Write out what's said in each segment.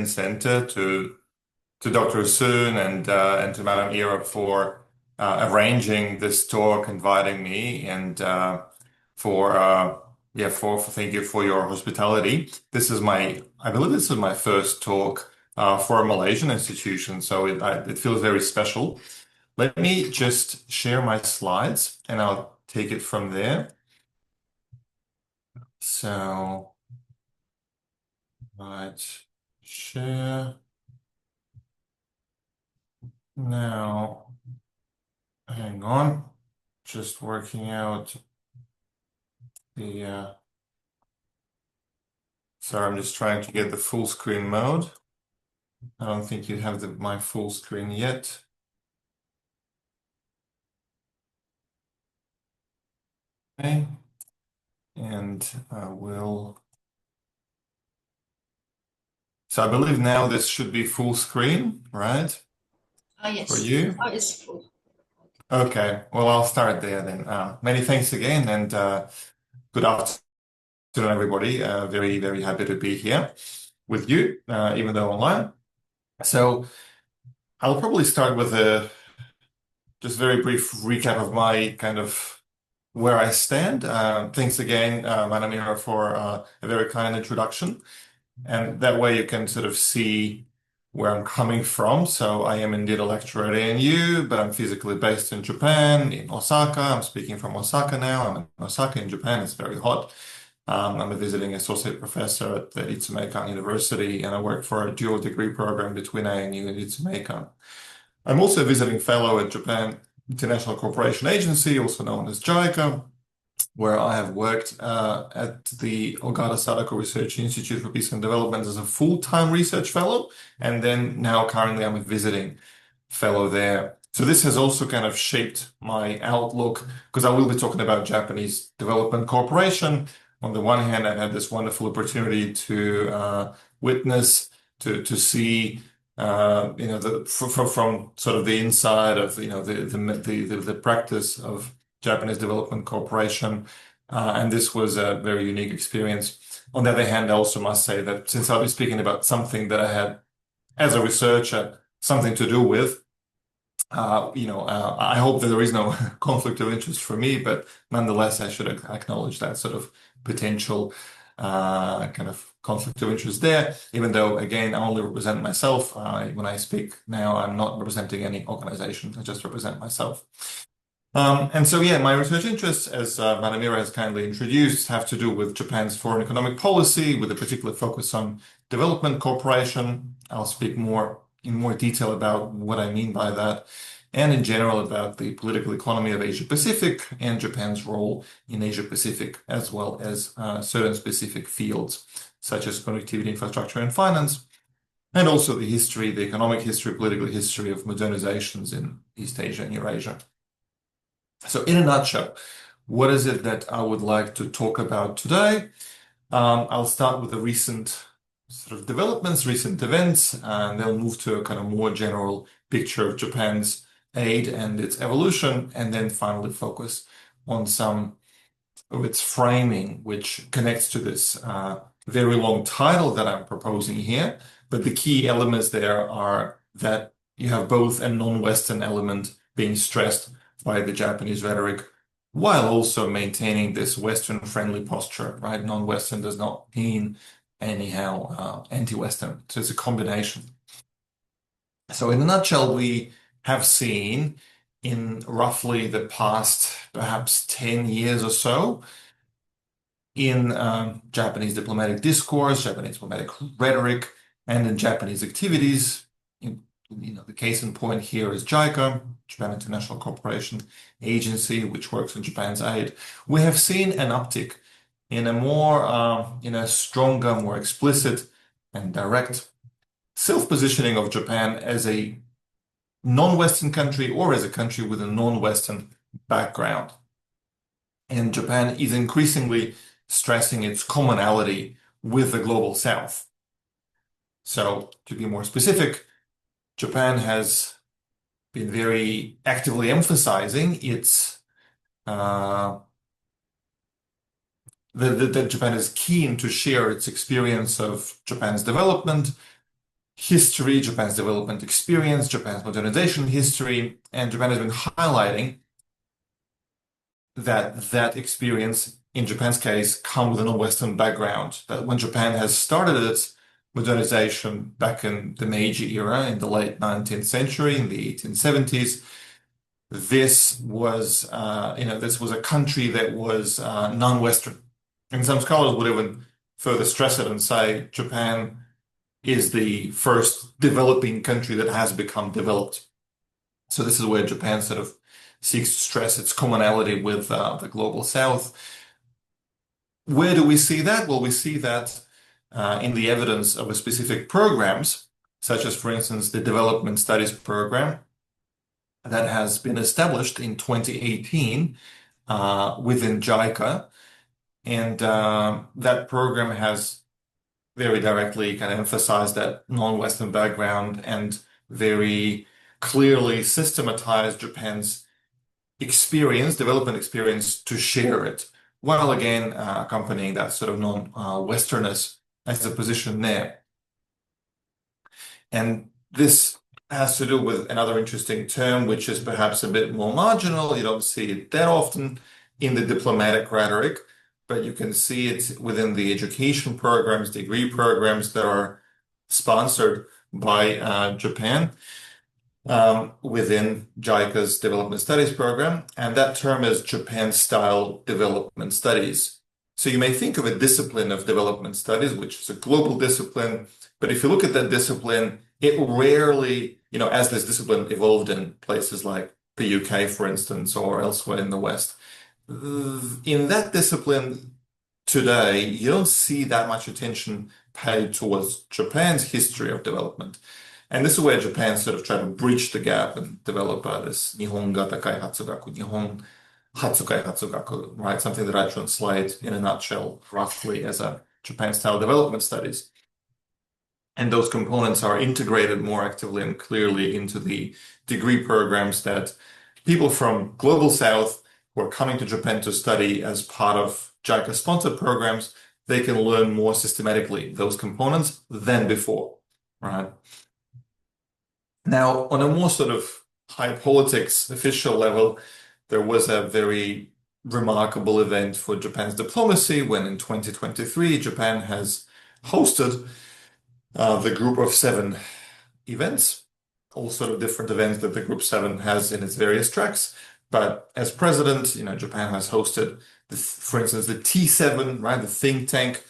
and center to Dr. Soon and to Madam Era for arranging this talk, inviting me, and for thank you for your hospitality. I believe this is my first talk for a Malaysian institution, so it feels very special. Let me just share my slides, and I'll take it from there. So, right, share now. Hang on, just working out the. Sorry, I'm just trying to get the full screen mode. I don't think you have my full screen yet. Okay, and I will. So I believe now this should be full screen, right? Yes. For you? It's full. Okay, well, I'll start there then. Many thanks again, and good afternoon, everybody. Very, very happy to be here with you, even though online. So I'll probably start with a just very brief recap of my kind of where I stand. Thanks again, Manamira, for a very kind introduction. And that way you can sort of see where I'm coming from. So I am indeed a lecturer at ANU, but I'm physically based in Japan, in Osaka. I'm speaking from Osaka now. I'm in Osaka in Japan. It's very hot. I'm a visiting associate professor at the 18AUG University, and I work for a dual degree program between ANU and 18AUG. I'm also a visiting fellow at Japan International Cooperation Agency, also known as JICA, where I have worked at the Ogata Sadako Research Institute for Peace and Development as a full-time research fellow, and then now currently I'm a visiting fellow there. So this has also kind of shaped my outlook because I will be talking about Japanese development cooperation. On the one hand, I had this wonderful opportunity to witness, to see from sort of the inside of the practice of Japanese development cooperation, and this was a very unique experience. On the other hand, I also must say that since I'll be speaking about something that I had as a researcher something to do with, I hope that there is no conflict of interest for me, but nonetheless, I should acknowledge that sort of potential kind of conflict of interest there, even though, again, I only represent myself. When I speak now, I'm not representing any organization. I just represent myself. And so, yeah, my research interests, as Vanamira has kindly introduced, have to do with Japan's foreign economic policy, with a particular focus on development cooperation. I'll speak in more detail about what I mean by that, and in general about the political economy of Asia Pacific and Japan's role in Asia Pacific, as well as certain specific fields, such as connectivity, infrastructure, and finance, and also the history, the economic history, political history of modernizations in East Asia and Eurasia. So in a nutshell, what is it that I would like to talk about today? I'll start with the recent sort of developments, recent events, and then move to a kind of more general picture of Japan's aid and its evolution, and then finally focus on some of its framing, which connects to this very long title that I'm proposing here. But the key elements there are that you have both a non-Western element being stressed by the Japanese rhetoric, while also maintaining this Western-friendly posture, right? Non-Western does not mean anyhow anti-Western. So it's a combination. So in a nutshell, we have seen in roughly the past, perhaps 10 years or so, in Japanese diplomatic discourse, Japanese diplomatic rhetoric, and in Japanese activities, the case in point here is JICA, Japan International Cooperation Agency, which works on Japan's aid. We have seen an uptick in a more, stronger, more explicit and direct self-positioning of Japan as a non-Western country or as a country with a non-Western background. And Japan is increasingly stressing its commonality with the global South. So to be more specific, Japan has been very actively emphasizing that Japan is keen to share its experience of Japan's development history, Japan's development experience, Japan's modernization history, and Japan has been highlighting that experience, in Japan's case, come with a non-Western background. That when Japan has started its modernization back in the Meiji era, in the late 19th century, in the 1870s, this was a country that was non-Western. And some scholars would even further stress it and say Japan is the first developing country that has become developed. So this is where Japan sort of seeks to stress its commonality with the global South. Where do we see that? Well, we see that in the evidence of specific programs, such as, for instance, the Development Studies Program that has been established in 2018 within JICA. And that program has very directly kind of emphasized that non-Western background and very clearly systematized Japan's experience, development experience, to share it, while again accompanying that sort of non-Westerness as a position there. And this has to do with another interesting term, which is perhaps a bit more marginal. You don't see it that often in the diplomatic rhetoric, but you can see it within the education programs, degree programs that are sponsored by Japan within JICA's Development Studies program, and that term is Japan-style development studies. So you may think of a discipline of development studies, which is a global discipline, but if you look at that discipline, it rarely, as this discipline evolved in places like the UK, for instance, or elsewhere in the West, in that discipline today, you don't see that much attention paid towards Japan's history of development. And this is where Japan sort of tried to bridge the gap and develop this Nihon Gata Kaihatsugaku, Nihon Hatsu Kaihatsugaku, right? Something that I translate in a nutshell roughly as a Japan-style development studies. And those components are integrated more actively and clearly into the degree programs that people from Global South who are coming to Japan to study as part of JICA-sponsored programs, they can learn more systematically those components than before, right? Now, on a more sort of high politics official level, there was a very remarkable event for Japan's diplomacy when in 2023, Japan has hosted the Group of Seven events, all sort of different events that the Group 7 has in its various tracks. But as president, Japan has hosted, for instance, the T7, right, the think tank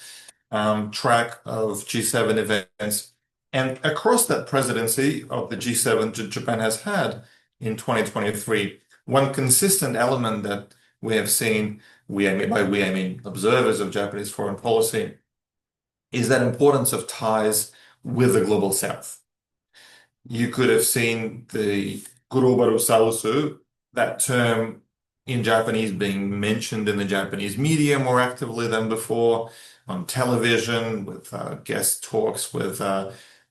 track of G7 events. And across that presidency of the G7 Japan has had in 2023, one consistent element that we have seen, by we I mean observers of Japanese foreign policy, is that importance of ties with the Global South. You could have seen the Global South, that term in Japanese being mentioned in the Japanese media more actively than before, on television, with guest talks with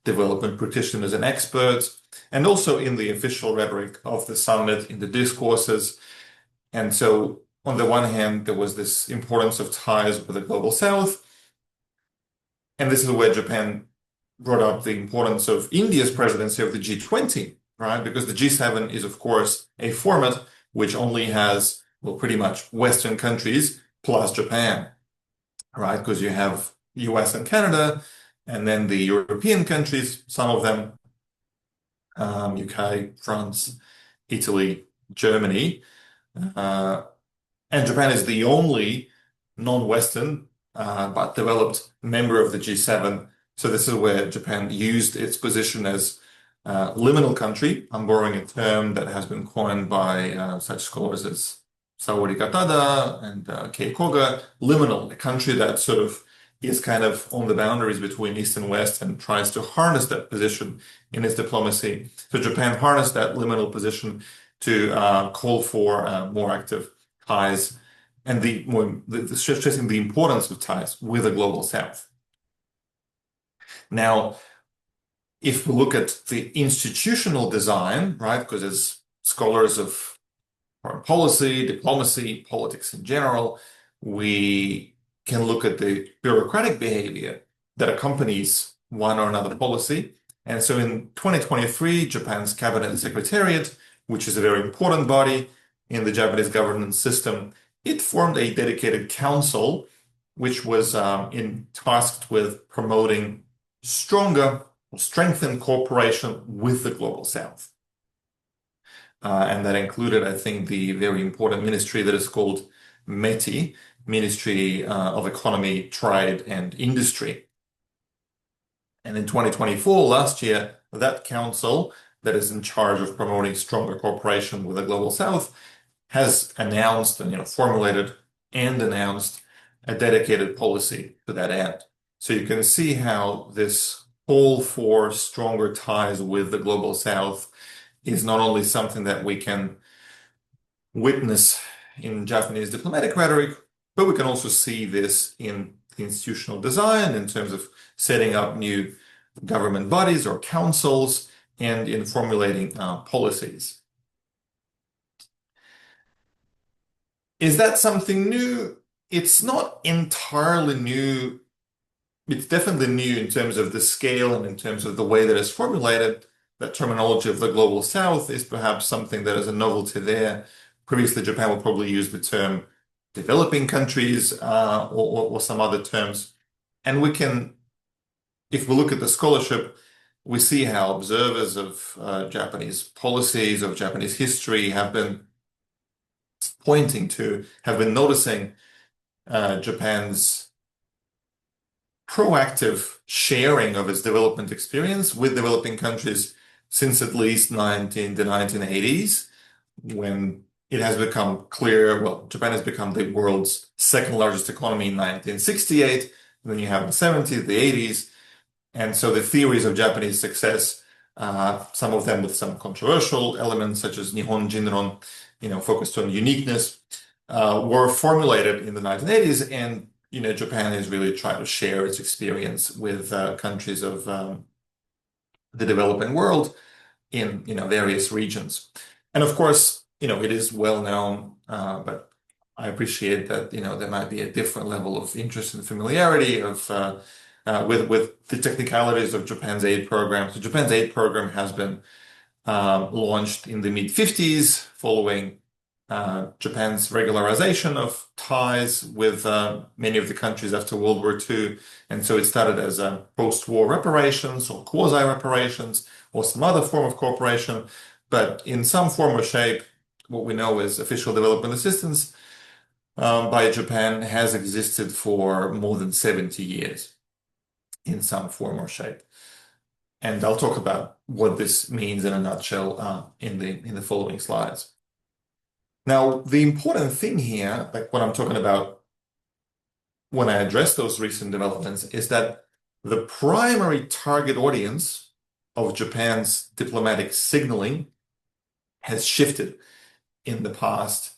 development practitioners and experts, and also in the official rhetoric of the summit, in the discourses. And so, on the one hand, there was this importance of ties with the Global South, and this is where Japan brought up the importance of India's presidency of the G20, right? Because the G7 is, of course, a format which only has, well, pretty much Western countries plus Japan, right? Because you have US and Canada, and then the European countries, some of them, UK, France, Italy, Germany, and Japan is the only non-Western but developed member of the G7. So this is where Japan used its position as liminal country. I'm borrowing a term that has been coined by such scholars as Saori Katada and Kei Koga, liminal, a country that sort of is kind of on the boundaries between East and West and tries to harness that position in its diplomacy. So Japan harnessed that liminal position to call for more active ties and stressing the importance of ties with the Global South. Now, if we look at the institutional design, right, because as scholars of foreign policy, diplomacy, politics in general, we can look at the bureaucratic behavior that accompanies one or another policy. And so in 2023, Japan's Cabinet Secretariat, which is a very important body in the Japanese governance system, it formed a dedicated council which was tasked with promoting stronger, strengthened cooperation with the Global South. And that included, I think, the very important ministry that is called METI, Ministry of Economy, Trade and Industry. And in 2024, last year, that council that is in charge of promoting stronger cooperation with the Global South has announced and formulated and announced a dedicated policy to that end. So you can see how this call for stronger ties with the Global South is not only something that we can witness in Japanese diplomatic rhetoric, but we can also see this in institutional design in terms of setting up new government bodies or councils and in formulating policies. Is that something new? It's not entirely new. It's definitely new in terms of the scale and in terms of the way that it's formulated. That terminology of the Global South is perhaps something that is a novelty there. Previously, Japan would probably use the term developing countries or some other terms. And we can, if we look at the scholarship, we see how observers of Japanese policies, of Japanese history have been noticing Japan's proactive sharing of its development experience with developing countries since at least the 1980s, when it has become clear, well, Japan has become the world's second largest economy in 1968, then you have the 70s, the 80s, and so the theories of Japanese success, some of them with some controversial elements, such as Nihon Jinron, focused on uniqueness, were formulated in the 1980s, and Japan is really trying to share its experience with countries of the developing world in various regions. And of course, it is well known, but I appreciate that there might be a different level of interest and familiarity with the technicalities of Japan's aid program. So Japan's aid program has been launched in the mid-50s following Japan's regularization of ties with many of the countries after World War II. And so it started as post-war reparations or quasi-reparations or some other form of cooperation. But in some form or shape, what we know is official development assistance by Japan has existed for more than 70 years in some form or shape. And I'll talk about what this means in a nutshell in the following slides. Now, the important thing here, like what I'm talking about when I address those recent developments, is that the primary target audience of Japan's diplomatic signaling has shifted in the past,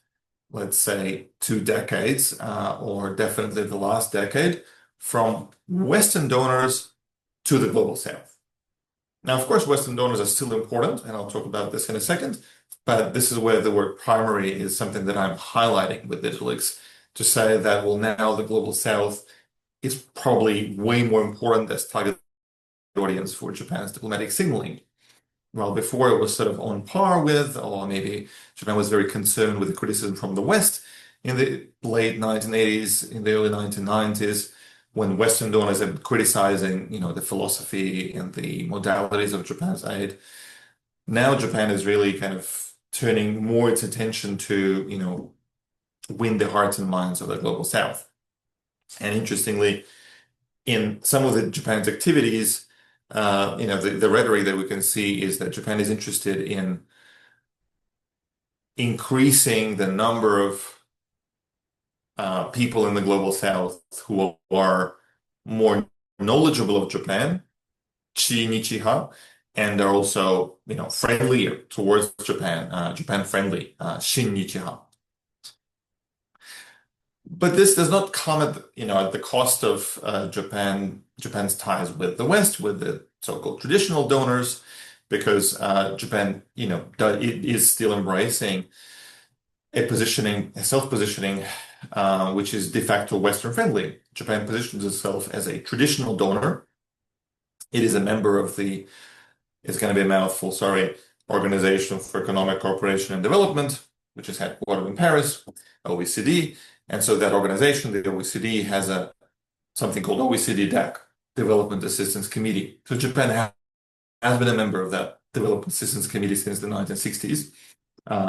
let's say, 2 decades, or definitely the last decade, from Western donors to the Global South. Now, of course, Western donors are still important, and I'll talk about this in a second, but this is where the word primary is something that I'm highlighting with italics to say that, well, now the Global South is probably way more important as target audience for Japan's diplomatic signaling. Well, before it was sort of on par with, or maybe Japan was very concerned with the criticism from the West in the late 1980s, in the early 1990s, when Western donors have been criticizing, the philosophy and the modalities of Japan's aid. Now Japan is really kind of turning more its attention to, win the hearts and minds of the Global South. And interestingly, in some of Japan's activities, the rhetoric that we can see is that Japan is interested in increasing the number of people in the Global South who are more knowledgeable of Japan, chi nichiha, and are also, friendlier towards Japan, Japan friendly, shin nichiha. But this does not come at the cost of Japan's ties with the West, with the so-called traditional donors, because Japan, it is still embracing a self-positioning, which is de facto Western friendly. Japan positions itself as a traditional donor. It is a member of the It's going to be a mouthful, sorry. Organization for Economic Cooperation and Development, which is headquartered in Paris, OECD. And so that organization, the OECD, has something called OECD DAC, Development Assistance Committee. So Japan has been a member of that Development Assistance Committee since the 1960s.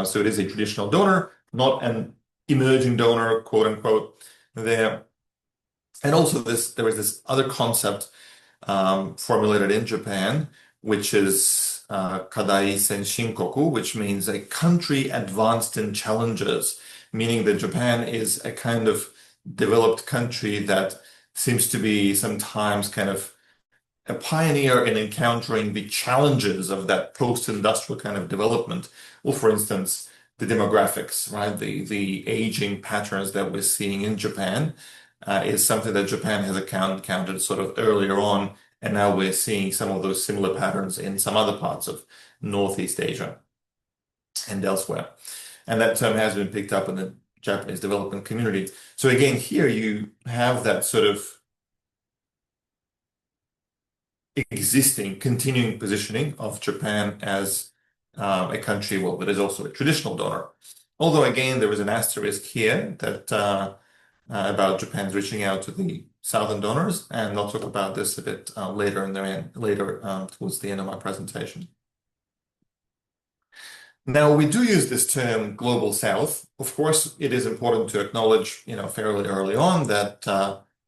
So it is a traditional donor, not an emerging donor, quote unquote, there. And also there is this other concept formulated in Japan, which is Kadai Senshinkoku, which means a country advanced in challenges, meaning that Japan is a kind of developed country that seems to be sometimes kind of a pioneer in encountering the challenges of that post-industrial kind of development. Well, for instance, the demographics, right? The aging patterns that we're seeing in Japan is something that Japan has encountered sort of earlier on, and now we're seeing some of those similar patterns in some other parts of Northeast Asia and elsewhere. And that term has been picked up in the Japanese development community. So again, here you have that sort of existing, continuing positioning of Japan as a country, well, that is also a traditional donor. Although again, there is an asterisk here that about Japan's reaching out to the southern donors, and I'll talk about this a bit later towards the end of my presentation. Now, we do use this term Global South. Of course, it is important to acknowledge, fairly early on that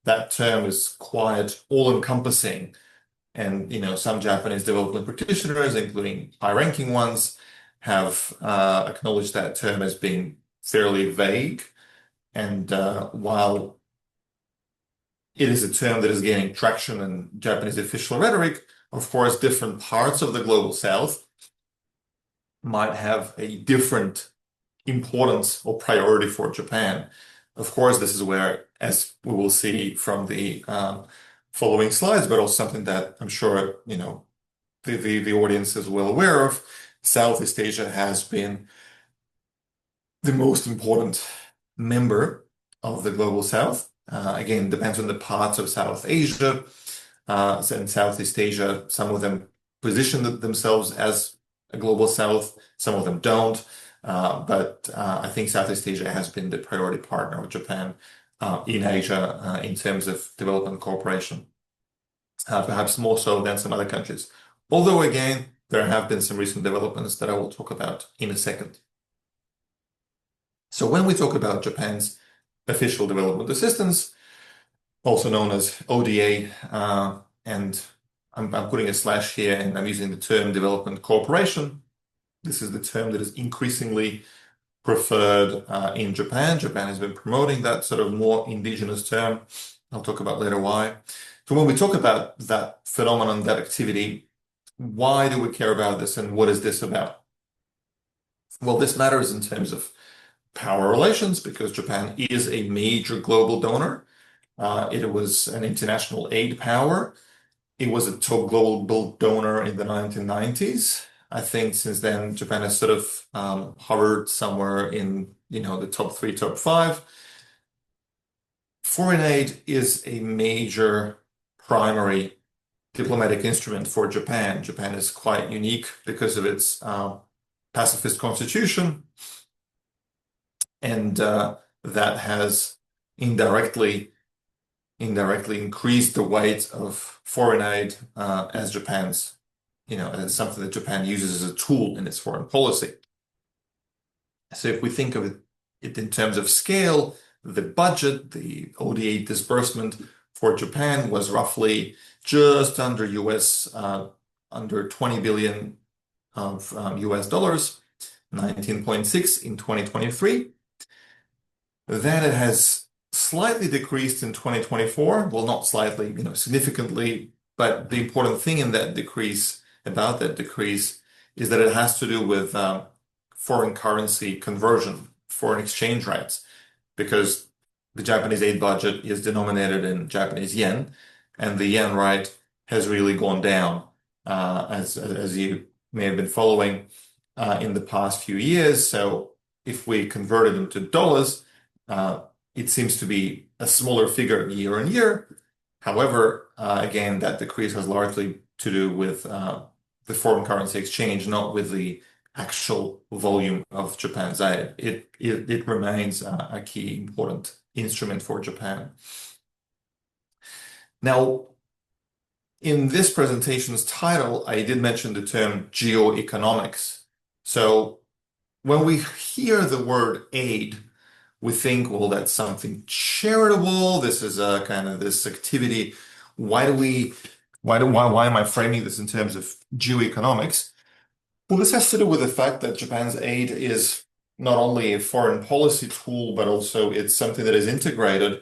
that term is quite all-encompassing. And, some Japanese development practitioners, including high-ranking ones, have acknowledged that term as being fairly vague. And while it is a term that is gaining traction in Japanese official rhetoric, of course, different parts of the Global South might have a different importance or priority for Japan. Of course, this is where, as we will see from the following slides, but also something that I'm sure, the audience is well aware of, Southeast Asia has been the most important member of the Global South. Again, depends on the parts of South Asia. In Southeast Asia, some of them position themselves as a Global South, some of them don't. But I think Southeast Asia has been the priority partner of Japan in Asia in terms of development cooperation, perhaps more so than some other countries. Although, again, there have been some recent developments that I will talk about in a second. So when we talk about Japan's official development assistance, also known as ODA, and I'm putting a slash here and I'm using the term development cooperation. This is the term that is increasingly preferred in Japan. Japan has been promoting that sort of more indigenous term. I'll talk about later why. So when we talk about that phenomenon, that activity, why do we care about this and what is this about? Well, this matters in terms of power relations because Japan is a major global donor. It was an international aid power. It was a top global donor in the 1990s. I think since then, Japan has sort of hovered somewhere in, the top 3, top 5. Foreign aid is a major primary diplomatic instrument for Japan. Japan is quite unique because of its pacifist constitution, and that has indirectly increased the weight of foreign aid as Japan's, as something that Japan uses as a tool in its foreign policy. So if we think of it in terms of scale, the budget, the ODA disbursement for Japan was roughly just under under 20 billion of US dollars, 19.6 in 2023. Then it has slightly decreased in 2024. Well, not slightly, significantly, but the important thing in that decrease, about that decrease, is that it has to do with foreign currency conversion, foreign exchange rates, because the Japanese aid budget is denominated in Japanese yen, and the yen rate has really gone down, as you may have been following in the past few years. So if we convert it into dollars, it seems to be a smaller figure year on year. However, again, that decrease has largely to do with the foreign currency exchange, not with the actual volume of Japan's aid. It remains a key important instrument for Japan. Now, in this presentation's title, I did mention the term geoeconomics. So when we hear the word aid, we think, well, that's something charitable. This is a kind of this activity. Why am I framing this in terms of geoeconomics? Well, this has to do with the fact that Japan's aid is not only a foreign policy tool, but also it's something that is integrated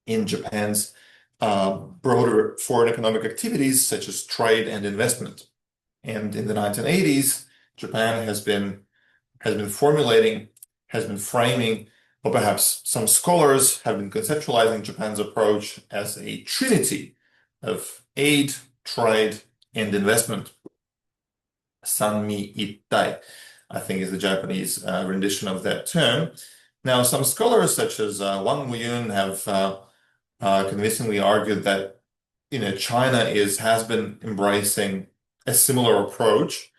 in Japan's broader foreign economic activities, such as trade and investment. And in the 1980s, Japan has been formulating, has been framing, or perhaps some scholars have been conceptualizing Japan's approach as a trinity of aid, trade, and investment. Sanmi Ittai, I think is the Japanese rendition of that term. Now, some scholars such as Wang Muyun have convincingly argued that China has been embracing a similar approach.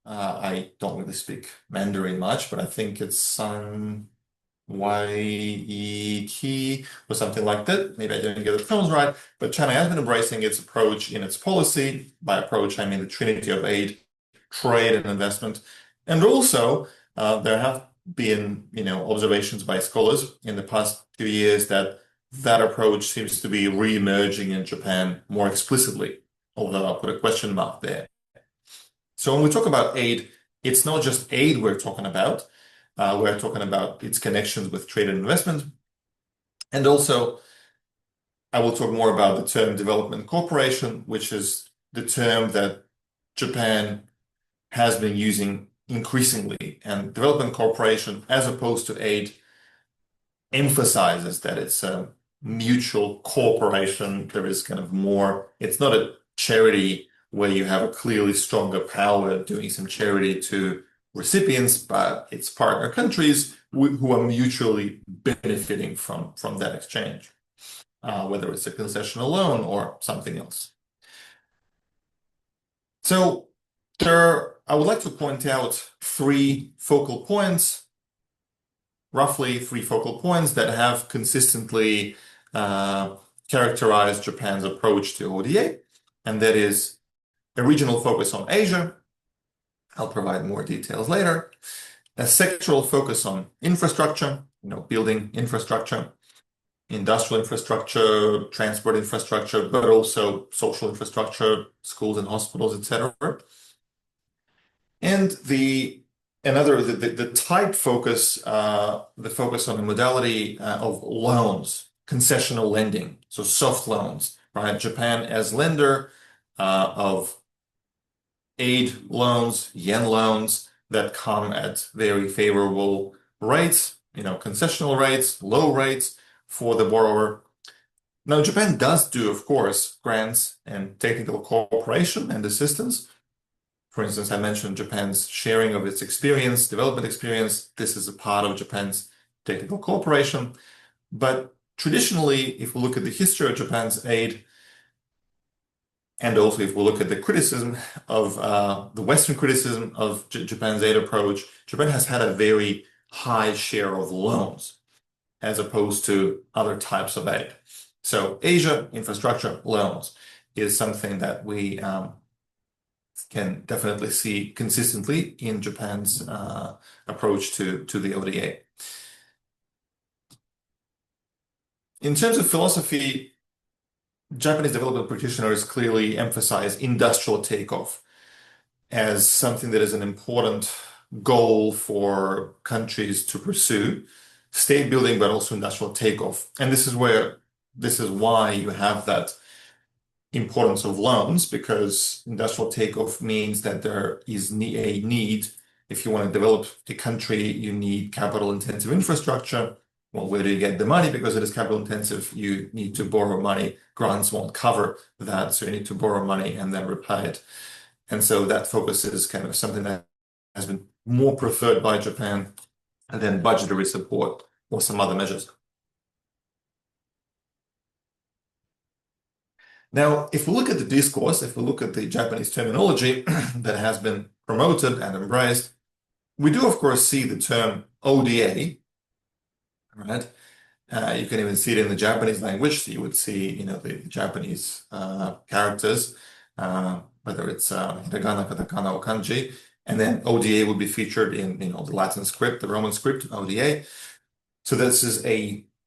I don't really speak Mandarin much, but I think it's San Yee or something like that. Maybe I didn't get the terms right, but China has been embracing its approach in its policy. By approach, I mean the trinity of aid, trade, and investment. And also, there have been, observations by scholars in the past few years that approach seems to be re-emerging in Japan more explicitly, although I'll put a question mark there. So when we talk about aid, it's not just aid we're talking about. We're talking about its connections with trade and investment. And also, I will talk more about the term development cooperation, which is the term that Japan has been using increasingly. And development cooperation, as opposed to aid, emphasizes that it's a mutual cooperation. There is kind of more, it's not a charity where you have a clearly stronger power doing some charity to recipients, but it's partner countries who are mutually benefiting from that exchange, whether it's a concessional loan or something else. So I would like to point out roughly three focal points that have consistently characterized Japan's approach to ODA, and that is a regional focus on Asia. I'll provide more details later. A sectoral focus on infrastructure, building infrastructure, industrial infrastructure, transport infrastructure, but also social infrastructure, schools and hospitals, etc. And the type focus, the focus on the modality of loans, concessional lending, so soft loans, right? Japan as lender of aid loans, yen loans that come at very favorable rates, concessional rates, low rates for the borrower. Now, Japan does do, of course, grants and technical cooperation and assistance. For instance, I mentioned Japan's sharing of its experience, development experience. This is a part of Japan's technical cooperation. But traditionally, if we look at the history of Japan's aid, and also if we look at the criticism of the Western criticism of Japan's aid approach, Japan has had a very high share of loans as opposed to other types of aid. So Asia infrastructure loans is something that we can definitely see consistently in Japan's approach to the ODA. In terms of philosophy, Japanese development practitioners clearly emphasize industrial takeoff as something that is an important goal for countries to pursue, state building, but also industrial takeoff. And this is why you have that importance of loans, because industrial takeoff means that there is a need. If you want to develop a country, you need capital intensive infrastructure. Well, where do you get the money? Because it is capital intensive, you need to borrow money. Grants won't cover that, so you need to borrow money and then repay it. And so that focus is kind of something that has been more preferred by Japan than budgetary support or some other measures. Now, if we look at the discourse, if we look at the Japanese terminology that has been promoted and embraced, we do, of course, see the term ODA, right? You can even see it in the Japanese language. So you would see, the Japanese characters, whether it's hiragana, katakana, or kanji, and then ODA would be featured in, the Latin script, the Roman script, ODA. So this is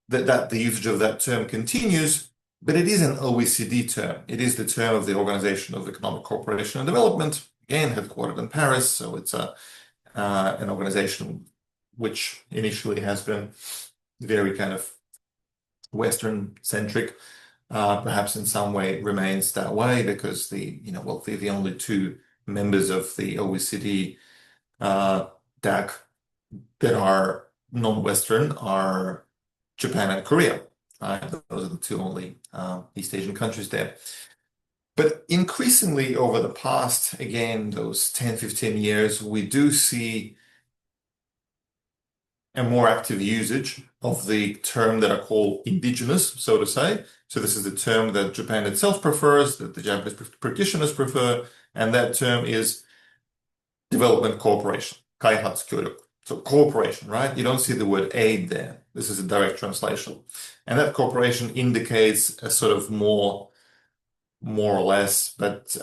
that the usage of that term continues, but it is an OECD term. It is the term of the Organization of Economic Cooperation and Development, again, headquartered in Paris. So it's an organization which initially has been very kind of Western centric, perhaps in some way remains that way because the only two members of the OECD DAC that are non-Western are Japan and Korea. Those are the two only East Asian countries there. But increasingly over the past, again, those 10, 15 years, we do see a more active usage of the term that are called indigenous, so to say. So this is the term that Japan itself prefers, that the Japanese practitioners prefer, and that term is development cooperation, kaihatsu kyoryuku. So cooperation, right? You don't see the word aid there. This is a direct translation. And that cooperation indicates a sort of more or less, but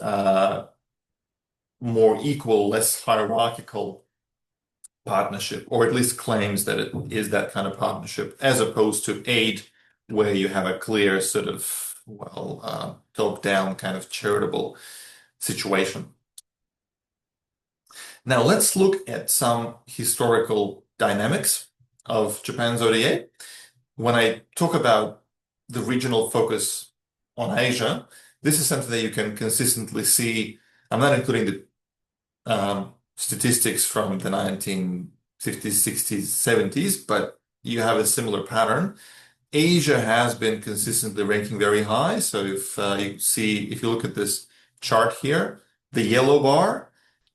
more equal, less hierarchical partnership, or at least claims that it is that kind of partnership, as opposed to aid, where you have a clear sort of, top-down kind of charitable situation. Now let's look at some historical dynamics of Japan's ODA. When I talk about the regional focus on Asia, this is something that you can consistently see. I'm not including the statistics from the 1950s, 60s, 70s, but you have a similar pattern. Asia has been consistently ranking very high. So if you look at this chart here, the yellow bar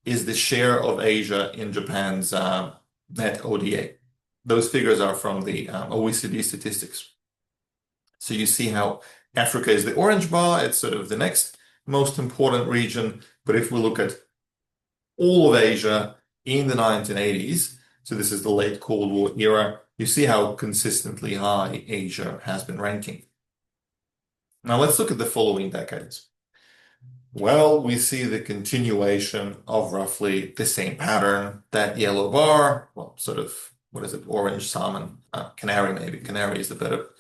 is the share of Asia in Japan's net ODA. Those figures are from the OECD statistics. So you see how Africa is the orange bar. It's sort of the next most important region. But if we look at all of Asia in the 1980s, so this is the late Cold War era, you see how consistently high Asia has been ranking. Now let's look at the following decades. Well, we see the continuation of roughly the same pattern. That yellow bar, sort of, what is it, orange, salmon, canary maybe. Canary is the better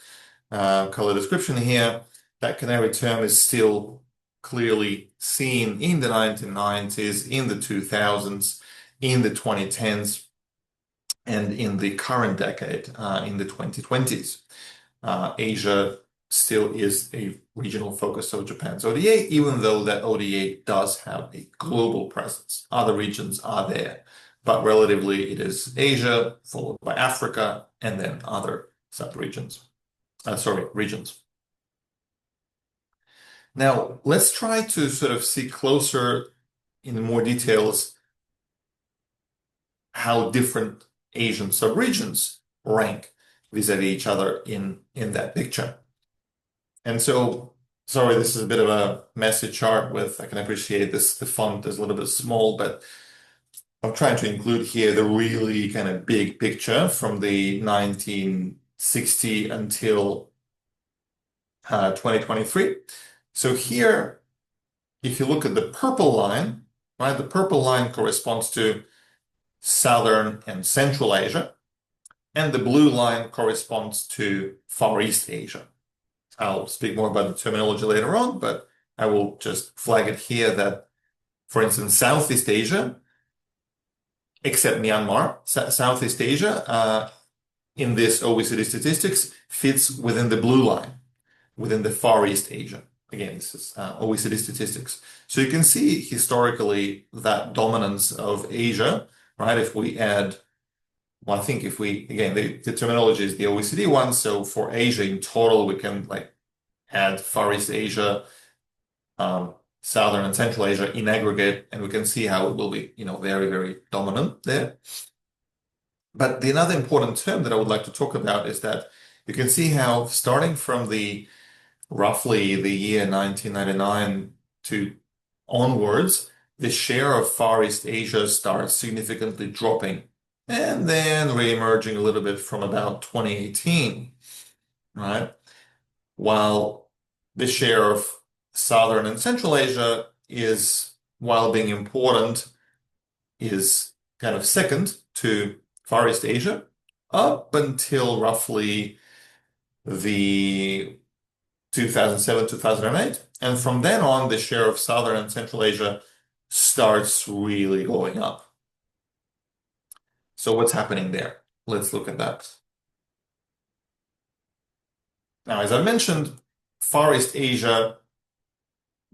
color description here. That canary term is still clearly seen in the 1990s, in the 2000s, in the 2010s, and in the current decade, in the 2020s. Asia still is a regional focus of Japan's ODA, even though that ODA does have a global presence. Other regions are there, but relatively it is Asia, followed by Africa, and then other sub-regions. Regions. Now, let's try to sort of see closer in more details how different Asian sub-regions rank vis-a-vis each other in that picture. And so, sorry, this is a bit of a messy chart I can appreciate this, the font is a little bit small, but I'm trying to include here the really kind of big picture from the 1960 until 2023. So here, if you look at the purple line, right, the purple line corresponds to Southern and Central Asia, and the blue line corresponds to Far East Asia. I'll speak more about the terminology later on, but I will just flag it here that, for instance, Southeast Asia, except Myanmar, Southeast Asia, in this OECD statistics, fits within the blue line, within the Far East Asia. Again, this is OECD statistics. So you can see historically that dominance of Asia, right? If we add, I think again, the terminology is the OECD one. So for Asia in total, we can add Far East Asia, Southern and Central Asia in aggregate, and we can see how it will be, very, very dominant there. But another important term that I would like to talk about is that you can see how starting from the roughly the year 1999 to onwards, the share of Far East Asia starts significantly dropping and then re-emerging a little bit from about 2018, right? While the share of Southern and Central Asia is, while being important, is kind of second to Far East Asia up until roughly the 2007, 2008. And from then on, the share of Southern and Central Asia starts really going up. So what's happening there? Let's look at that. Now, as I mentioned, Far East Asia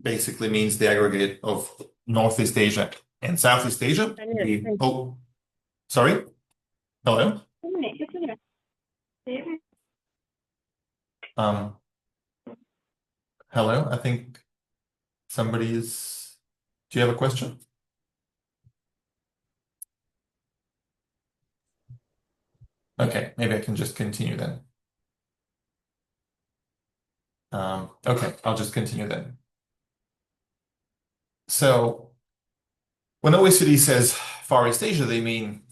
basically means the aggregate of Northeast Asia and Southeast Asia. Oh, sorry. Hello. Um, hello. I think somebody's. Do you have a question? Okay, maybe I can just continue then. Okay, I'll just continue then. So when OECD says Far East Asia, they mean,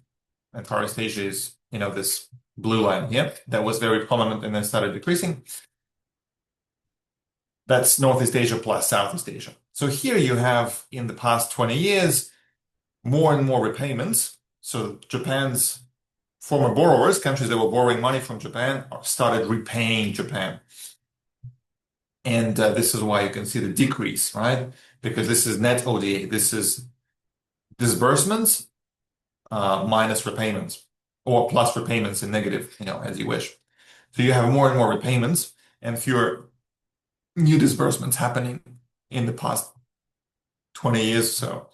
and Far East Asia is, this blue line here that was very prominent and then started decreasing. That's Northeast Asia plus Southeast Asia. So here you have, in the past 20 years, more and more repayments. So Japan's former borrowers, countries that were borrowing money from Japan, started repaying Japan. And this is why you can see the decrease, right? Because this is net ODA. This is disbursements minus repayments, or plus repayments in negative, as you wish. So you have more and more repayments and fewer new disbursements happening in the past 20 years or so.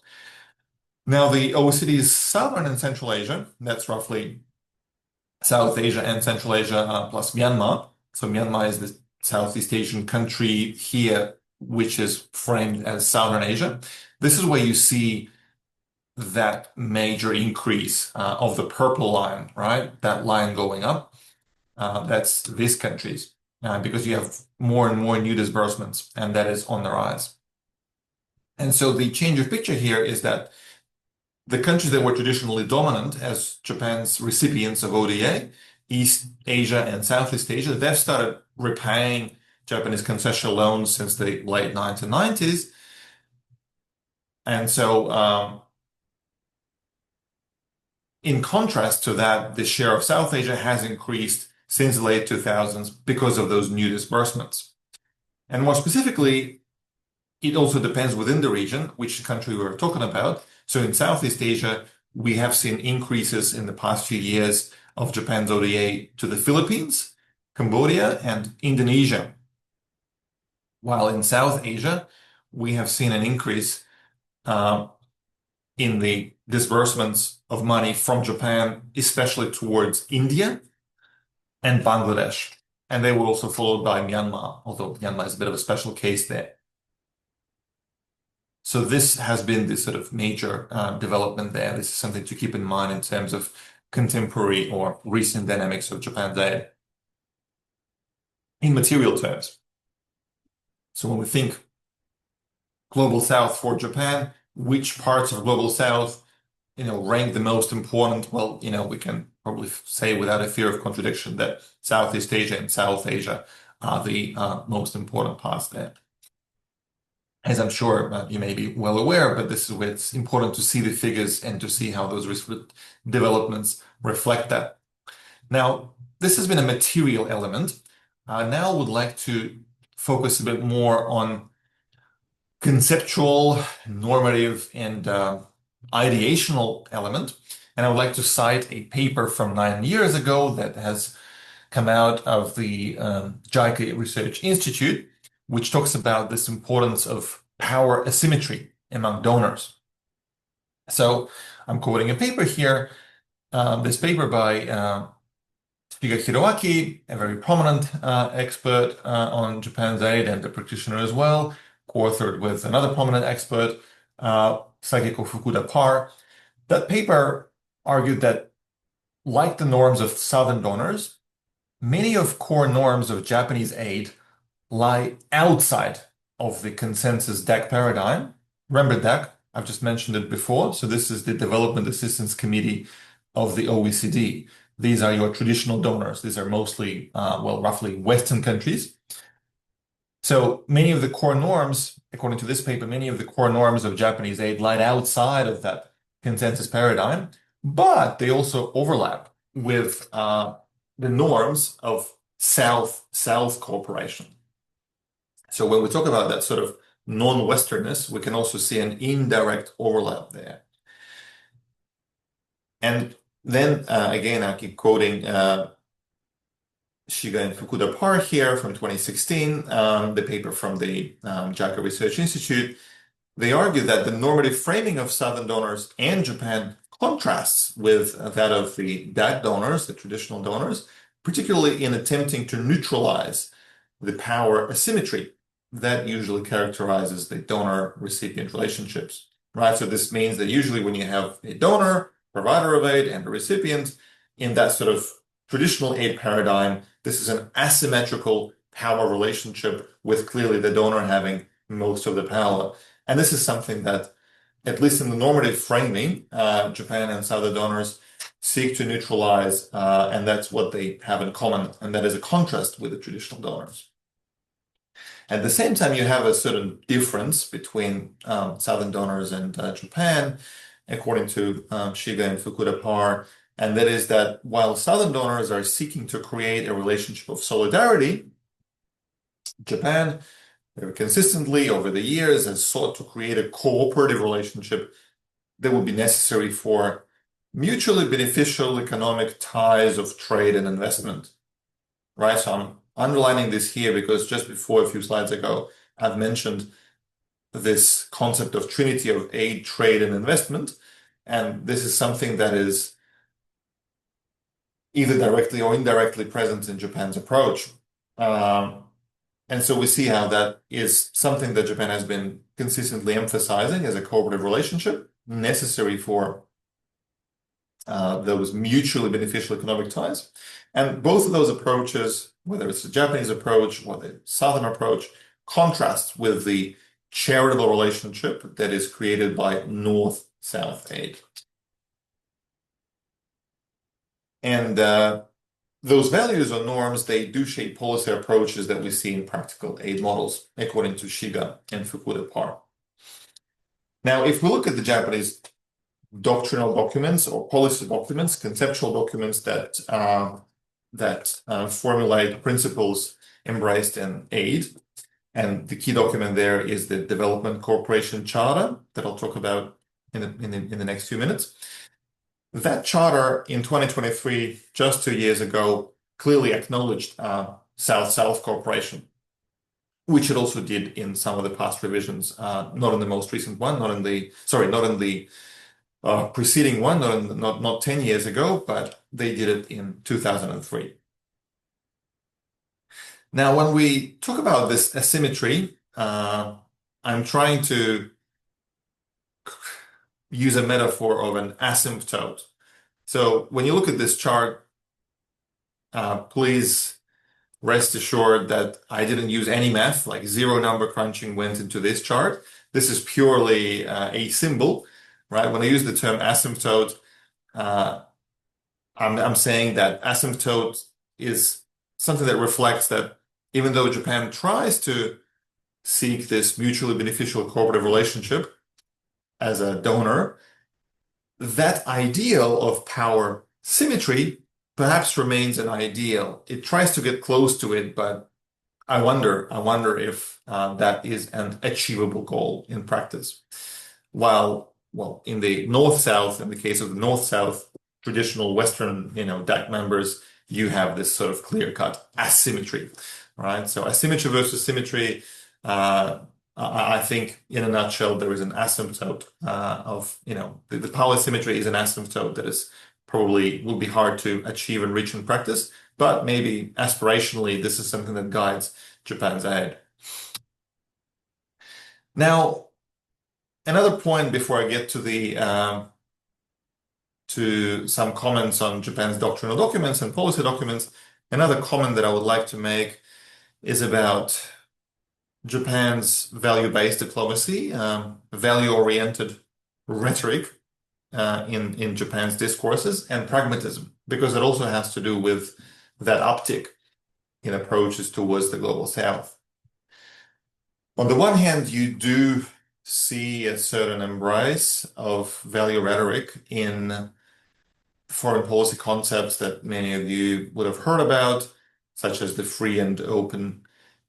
Now, the OECD's Southern and Central Asia, that's roughly South Asia and Central Asia plus Myanmar. So Myanmar is the Southeast Asian country here, which is framed as Southern Asia. This is where you see that major increase of the purple line, right? That line going up. That's these countries, because you have more and more new disbursements, and that is on the rise. And so the change of picture here is that the countries that were traditionally dominant as Japan's recipients of ODA, East Asia and Southeast Asia, they've started repaying Japanese concessional loans since the late 1990s. And so, in contrast to that, the share of South Asia has increased since the late 2000s because of those new disbursements. And more specifically, it also depends within the region, which country we're talking about. So in Southeast Asia, we have seen increases in the past few years of Japan's ODA to the Philippines, Cambodia, and Indonesia. While in South Asia, we have seen an increase in the disbursements of money from Japan, especially towards India and Bangladesh. And they were also followed by Myanmar, although Myanmar is a bit of a special case there. So this has been the sort of major development there. This is something to keep in mind in terms of contemporary or recent dynamics of Japan's aid in material terms. So when we think Global South for Japan, which parts of Global South, rank the most important? Well, we can probably say without a fear of contradiction that Southeast Asia and South Asia are the most important parts there. As I'm sure you may be well aware, but this is where it's important to see the figures and to see how those developments reflect that. Now, this has been a material element. Now I would like to focus a bit more on conceptual, normative, and ideational element. And I would like to cite a paper from 9 years ago that has come out of the JICA Research Institute, which talks about this importance of power asymmetry among donors. So I'm quoting a paper here, this paper by Shiga Hiroaki, a very prominent expert on Japan's aid and a practitioner as well, co-authored with another prominent expert, Sakiko Fukuda Par. That paper argued that, like the norms of Southern donors, many of core norms of Japanese aid lie outside of the consensus DAC paradigm. Remember DAC? I've just mentioned it before. So this is the Development Assistance Committee of the OECD. These are your traditional donors. These are mostly, roughly Western countries. So many of the core norms, according to this paper, many of the core norms of Japanese aid lie outside of that consensus paradigm, but they also overlap with the norms of South-South cooperation. So when we talk about that sort of non-Westernness, we can also see an indirect overlap there. And then again, I keep quoting Shiga and Fukuda Par here from 2016, the paper from the JICA Research Institute. They argue that the normative framing of Southern donors and Japan contrasts with that of the DAC donors, the traditional donors, particularly in attempting to neutralize the power asymmetry that usually characterizes the donor-recipient relationships, right? So this means that usually when you have a donor, provider of aid, and a recipient, in that sort of traditional aid paradigm, this is an asymmetrical power relationship with clearly the donor having most of the power. And this is something that, at least in the normative framing, Japan and Southern donors seek to neutralize, and that's what they have in common, and that is a contrast with the traditional donors. At the same time, you have a certain difference between Southern donors and Japan, according to Shiga and Fukuda Par, and that is that while Southern donors are seeking to create a relationship of solidarity, Japan very consistently over the years has sought to create a cooperative relationship that would be necessary for mutually beneficial economic ties of trade and investment, right? So I'm underlining this here because just before a few slides ago, I've mentioned this concept of trinity of aid, trade, and investment. And this is something that is either directly or indirectly present in Japan's approach. And so we see how that is something that Japan has been consistently emphasizing as a cooperative relationship necessary for those mutually beneficial economic ties. And both of those approaches, whether it's the Japanese approach or the Southern approach, contrast with the charitable relationship that is created by North-South aid. And those values or norms, they do shape policy approaches that we see in practical aid models, according to Shiga and Fukuda Par. Now, if we look at the Japanese doctrinal documents or policy documents, conceptual documents that formulate principles embraced in aid, and the key document there is the Development Cooperation Charter that I'll talk about in the next few minutes. That charter in 2023, just 2 years ago, clearly acknowledged South-South cooperation, which it also did in some of the past revisions, not in the most recent one, not in the preceding one, not 10 years ago, but they did it in 2003. Now, when we talk about this asymmetry, I'm trying to use a metaphor of an asymptote. So when you look at this chart, please rest assured that I didn't use any math, like zero number crunching went into this chart. This is purely a symbol, right? When I use the term asymptote, I'm saying that asymptote is something that reflects that even though Japan tries to seek this mutually beneficial cooperative relationship as a donor, that ideal of power symmetry perhaps remains an ideal. It tries to get close to it, but I wonder if that is an achievable goal in practice. While, in the North-South, in the case of the North-South traditional Western, DAC members, you have this sort of clear-cut asymmetry, right? So asymmetry versus symmetry, I think in a nutshell, there is an asymptote of, the power symmetry is an asymptote that is probably will be hard to achieve and reach in practice, but maybe aspirationally, this is something that guides Japan's aid. Now, another point before I get to the to some comments on Japan's doctrinal documents and policy documents, another comment that I would like to make is about Japan's value-based diplomacy, value-oriented rhetoric in Japan's discourses, and pragmatism, because it also has to do with that uptick in approaches towards the global south. On the one hand, you do see a certain embrace of value rhetoric in foreign policy concepts that many of you would have heard about, such as the free and open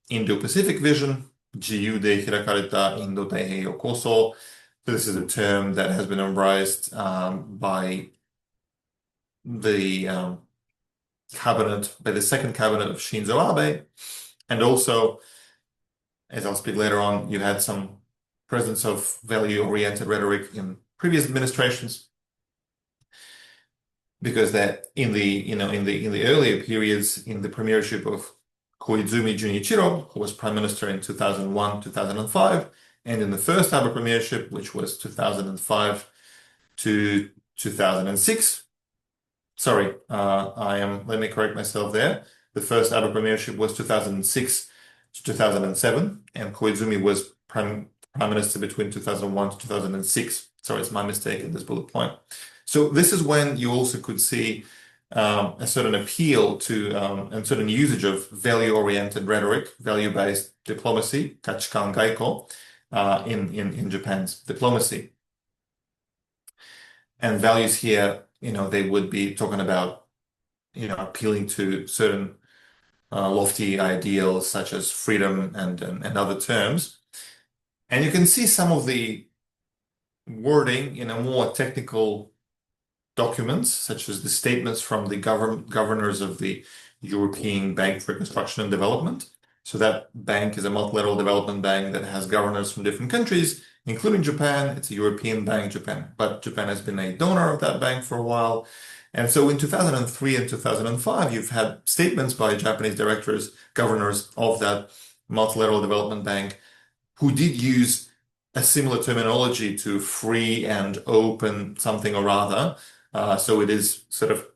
Indo-Pacific vision, 自由で開かれた Indo-太平洋構想. This is a term that has been embraced by the second cabinet of Shinzo Abe, and also, as I'll speak later on, you had some presence of value-oriented rhetoric in previous administrations, because that in the earlier periods, in the premiership of Koizumi Junichiro, who was prime minister in 2001, 2005, and in the first Abe premiership, which was 2005 to 2006. Sorry, let me correct myself there. The first Abe premiership was 2006 to 2007, and Koizumi was prime minister between 2001 to 2006. Sorry, it's my mistake in this bullet point. So this is when you also could see a certain appeal to and certain usage of value-oriented rhetoric, value-based diplomacy, kachikan gaiko, in Japan's diplomacy. And values here, they would be talking about, appealing to certain lofty ideals such as freedom and other terms. And you can see some of the wording in a more technical documents, such as the statements from the governors of the European Bank for Reconstruction and Development. So that bank is a multilateral development bank that has governors from different countries, including Japan. It's a European bank, but Japan has been a donor of that bank for a while. And so in 2003 and 2005, you've had statements by Japanese governors of that multilateral development bank, who did use a similar terminology to free and open something or other. So it is sort of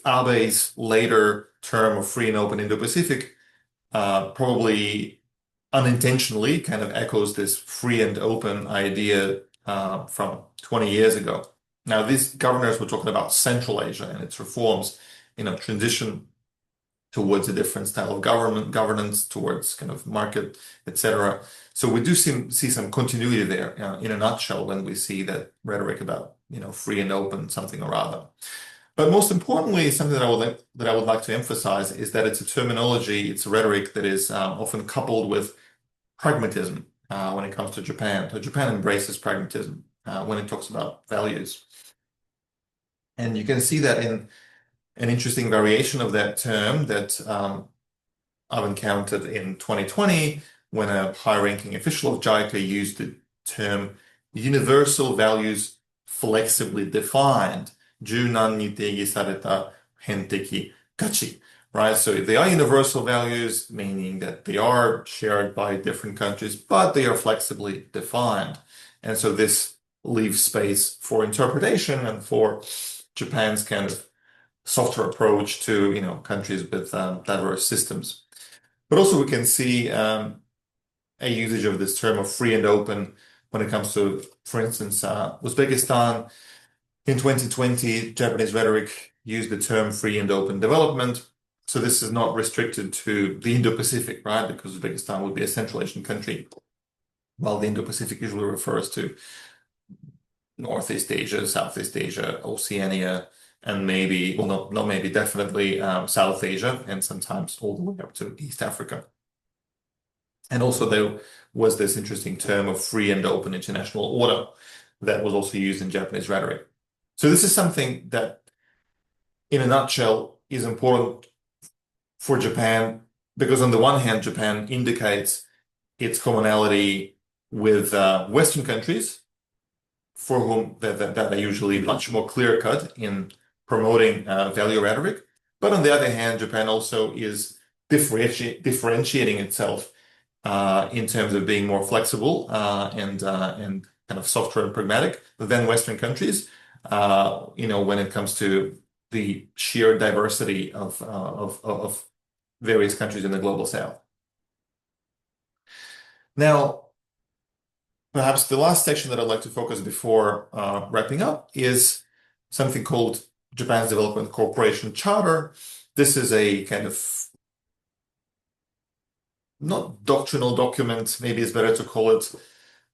Abe's later term of free and open Indo-Pacific, probably unintentionally kind of echoes this free and open idea from 20 years ago. Now, these governors were talking about Central Asia and its reforms, transition towards a different style of governance, towards kind of market, etc. So we do see some continuity there, in a nutshell, when we see that rhetoric about free and open something or other. But most importantly, something that I would like to emphasize is that it's a terminology, it's a rhetoric that is often coupled with pragmatism when it comes to Japan. So Japan embraces pragmatism when it talks about values. And you can see that in an interesting variation of that term that I've encountered in 2020, when a high-ranking official of JICA used the term universal values flexibly defined, 柔軟に定義された普遍的価値, right? So they are universal values, meaning that they are shared by different countries, but they are flexibly defined. And so this leaves space for interpretation and for Japan's kind of softer approach to countries with diverse systems. But also we can see a usage of this term of free and open when it comes to, for instance, Uzbekistan. In 2020, Japanese rhetoric used the term free and open development. So this is not restricted to the Indo-Pacific, right? Because Uzbekistan would be a Central Asian country, while the Indo-Pacific usually refers to Northeast Asia, Southeast Asia, Oceania, and maybe, well, not maybe, definitely South Asia, and sometimes all the way up to East Africa. And also there was this interesting term of free and open international order that was also used in Japanese rhetoric. So this is something that, in a nutshell, is important for Japan, because on the one hand, Japan indicates its commonality with Western countries, for whom that are usually much more clear-cut in promoting value rhetoric. But on the other hand, Japan also is differentiating itself in terms of being more flexible and kind of softer and pragmatic than Western countries, when it comes to the sheer diversity of various countries in the global south. Now, perhaps the last section that I'd like to focus before wrapping up is something called Japan's Development Cooperation Charter. This is a kind of not doctrinal document, maybe it's better to call it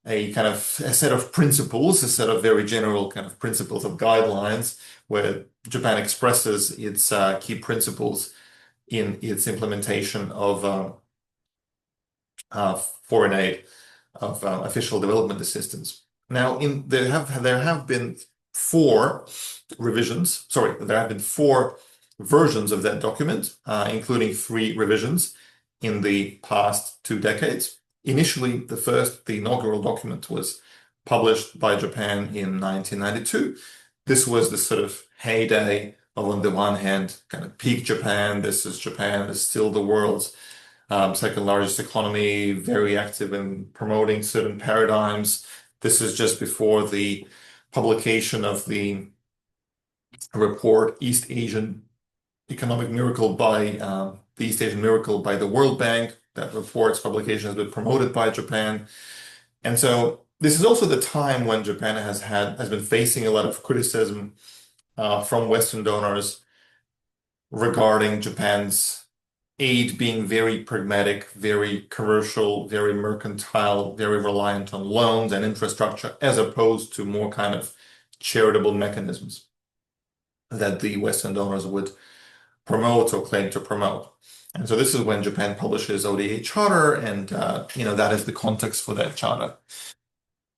a kind of a set of principles, a set of very general kind of principles of guidelines where Japan expresses its key principles in its implementation of foreign aid, of official development assistance. Now, there have been four revisions. Sorry, there have been four versions of that document, including three revisions in the past 2 decades. Initially, the inaugural document was published by Japan in 1992. This was the sort of heyday of, on the one hand, kind of peak Japan. This is Japan is still the world's second largest economy, very active in promoting certain paradigms. This is just before the publication of the report East Asian Economic Miracle by the East Asian Miracle by the World Bank. That report's publication has been promoted by Japan. And so this is also the time when Japan has been facing a lot of criticism from Western donors regarding Japan's aid being very pragmatic, very commercial, very mercantile, very reliant on loans and infrastructure, as opposed to more kind of charitable mechanisms that the Western donors would promote or claim to promote. And so this is when Japan publishes ODA Charter, and that is the context for that charter.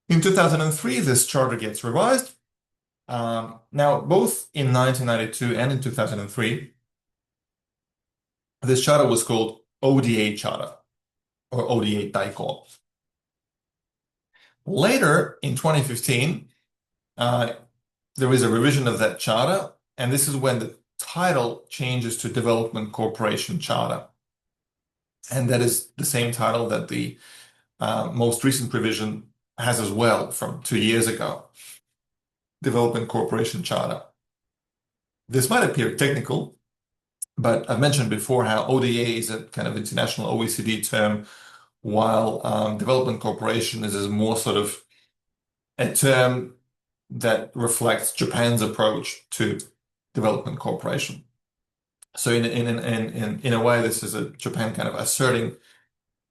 In 2003, this charter gets revised. Now, both in 1992 and in 2003, this charter was called ODA Charter or ODA Daiko. Later, in 2015, there is a revision of that charter, and this is when the title changes to Development Cooperation Charter. And that is the same title that the most recent revision has as well from 2 years ago, Development Cooperation Charter. This might appear technical, but I've mentioned before how ODA is a kind of international OECD term, while development cooperation is more sort of a term that reflects Japan's approach to development cooperation. So in a way, this is a Japan kind of asserting,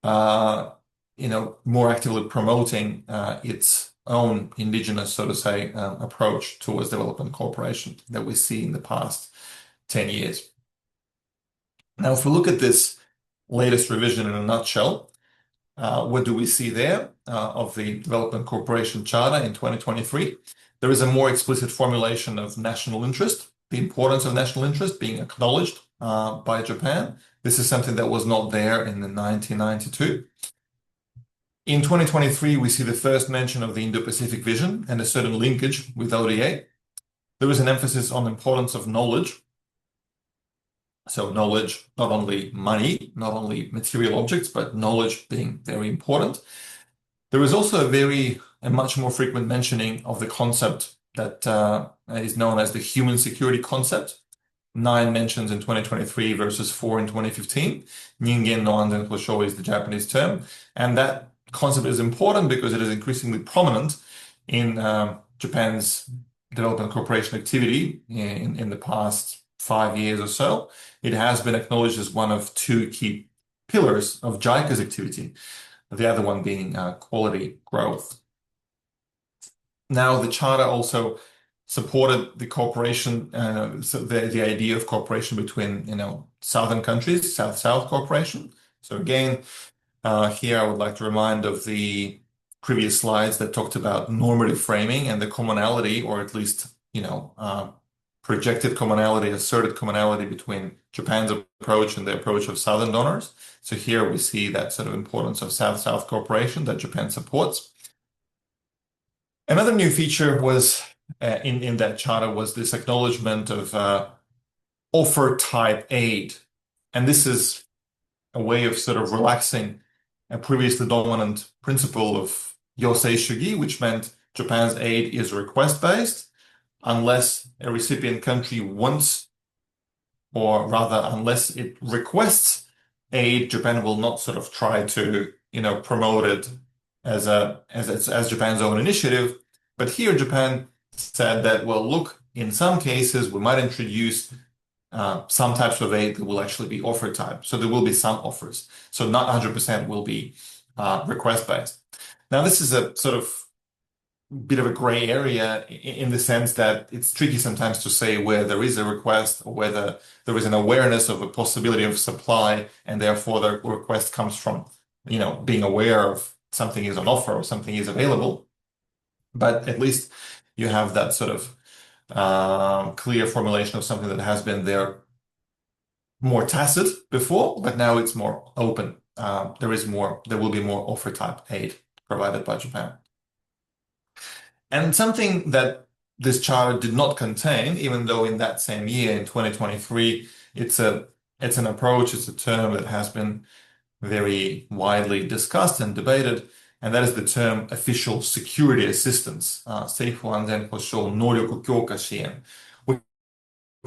more actively promoting its own indigenous, so to say, approach towards development cooperation that we see in the past 10 years. Now, if we look at this latest revision in a nutshell, what do we see there of the Development Cooperation Charter in 2023? There is a more explicit formulation of national interest, the importance of national interest being acknowledged by Japan. This is something that was not there in the 1992. In 2023, we see the first mention of the Indo-Pacific vision and a certain linkage with ODA. There is an emphasis on the importance of knowledge. So knowledge, not only money, not only material objects, but knowledge being very important. There is also a much more frequent mentioning of the concept that is known as the human security concept. 9 mentions in 2023 versus 4 in 2015. Ningen no anzen hosho is the Japanese term. And that concept is important because it is increasingly prominent in Japan's development cooperation activity in the past 5 years or so. It has been acknowledged as one of 2 key pillars of JICA's activity, the other one being quality growth. Now, the charter also supported the cooperation, so the idea of cooperation between, southern countries, South-South cooperation. So again, here I would like to remind of the previous slides that talked about normative framing and the commonality, or at least, projected commonality, asserted commonality between Japan's approach and the approach of Southern donors. So here we see that sort of importance of South-South cooperation that Japan supports. Another new feature was in that charter was this acknowledgement of offer type aid. And this is a way of sort of relaxing a previously dominant principle of Yosei Shugi, which meant Japan's aid is request-based. Unless a recipient country wants, or rather, unless it requests aid, Japan will not sort of try to, promoted as Japan's own initiative. But here Japan said that, well, look, in some cases we might introduce some types of aid that will actually be offer type. So there will be some offers. So not 100% will be request based. Now, this is a sort of bit of a gray area in the sense that it's tricky sometimes to say where there is a request or whether there is an awareness of a possibility of supply, and therefore the request comes from, being aware of something is on offer or something is available. But at least you have that sort of clear formulation of something that has been there more tacit before, but now it's more open. There will be more offer type aid provided by Japan. And something that this charter did not contain, even though in that same year, in 2023, it's an approach, it's a term that has been very widely discussed and debated, and that is the term official security assistance, 政府安全保障能力強化支援. We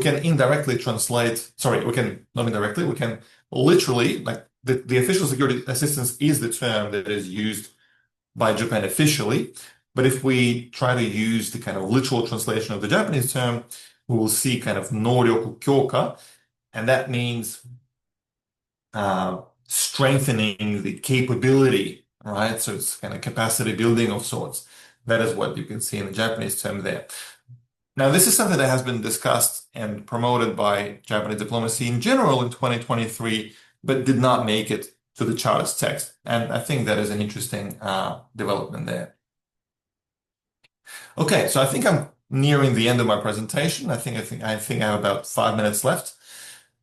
can indirectly translate, sorry, we can, not indirectly, we can literally, like the official security assistance is the term that is used by Japan officially. But if we try to use the kind of literal translation of the Japanese term, we will see kind of noryoku kyoka, and that means strengthening the capability, right? So it's kind of capacity building of sorts. That is what you can see in the Japanese term there. Now, this is something that has been discussed and promoted by Japanese diplomacy in general in 2023, but did not make it to the Charter's text. And I think that is an interesting development there. Okay, so I think I'm nearing the end of my presentation. I think I have about 5 minutes left.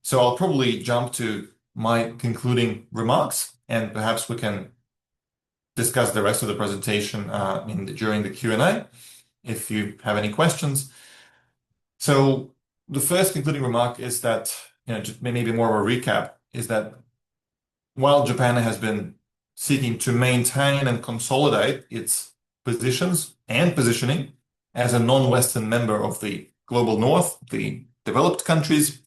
So I'll probably jump to my concluding remarks, and perhaps we can discuss the rest of the presentation during the Q&A if you have any questions. So the first concluding remark is that, just maybe more of a recap, is that while Japan has been seeking to maintain and consolidate its positions and positioning as a non-Western member of the global North, the developed countries,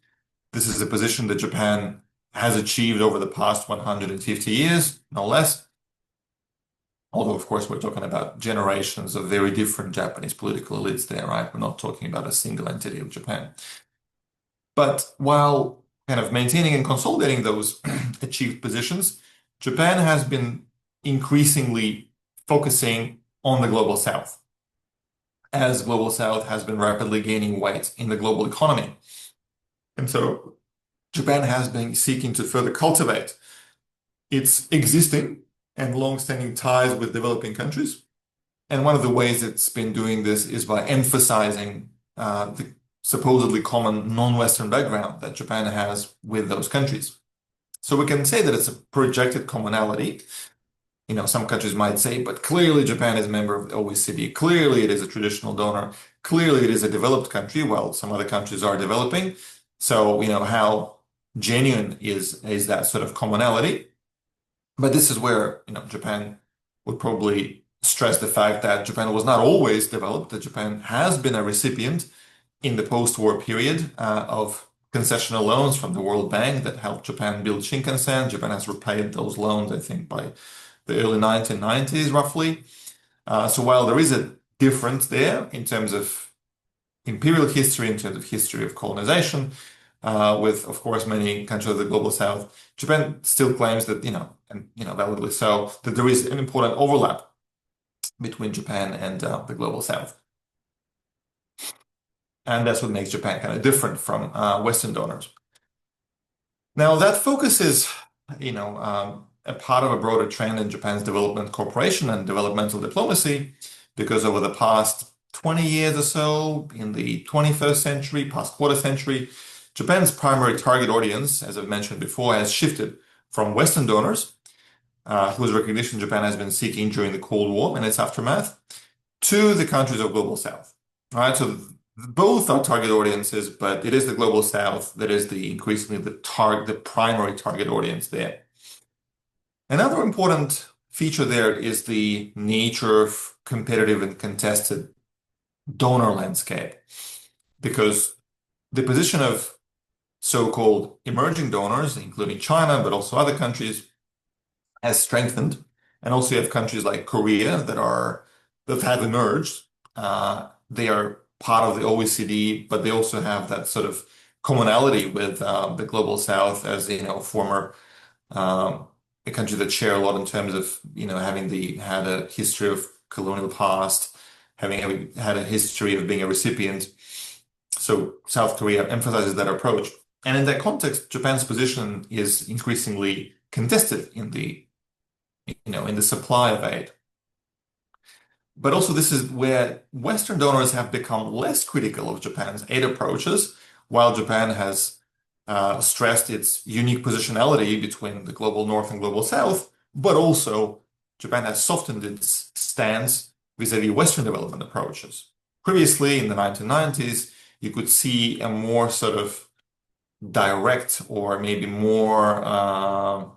this is a position that Japan has achieved over the past 150 years, no less. Although, of course, we're talking about generations of very different Japanese political elites there, right? We're not talking about a single entity of Japan. But while kind of maintaining and consolidating those achieved positions, Japan has been increasingly focusing on the global South, as global South has been rapidly gaining weight in the global economy. And so Japan has been seeking to further cultivate its existing and long-standing ties with developing countries. And one of the ways it's been doing this is by emphasizing the supposedly common non-Western background that Japan has with those countries. So we can say that it's a projected commonality. Some countries might say, but clearly Japan is a member of the OECD. Clearly it is a traditional donor. Clearly it is a developed country. Well, some other countries are developing. So, how genuine is that sort of commonality? But this is where, Japan would probably stress the fact that Japan was not always developed, that Japan has been a recipient in the post-war period of concessional loans from the World Bank that helped Japan build Shinkansen. Japan has repaid those loans, I think, by the early 1990s, roughly. So while there is a difference there in terms of imperial history, in terms of history of colonization, with, of course, many countries of the global South, Japan still claims that, validly so, that there is an important overlap between Japan and the global South. And that's what makes Japan kind of different from Western donors. Now, that focus is, a part of a broader trend in Japan's development cooperation and developmental diplomacy, because over the past 20 years or so, in the 21st century, past quarter century, Japan's primary target audience, as I've mentioned before, has shifted from Western donors, whose recognition Japan has been seeking during the Cold War and its aftermath, to the countries of global South. All right, so both are target audiences, but it is the global South that is increasingly the primary target audience there. Another important feature there is the nature of competitive and contested donor landscape, because the position of so-called emerging donors, including China, but also other countries, has strengthened And also you have countries like Korea that have emerged. They are part of the OECD, but they also have that sort of commonality with the global South as, former um, a country that share a lot in terms of, having had a history of colonial past, having had a history of being a recipient. So South Korea emphasizes that approach. And in that context, Japan's position is increasingly contested in the supply of aid. But also, this is where Western donors have become less critical of Japan's aid approaches, while Japan has stressed its unique positionality between the global North and global South. But also, Japan has softened its stance vis-à-vis Western development approaches. Previously, in the 1990s, you could see a more sort of direct or maybe more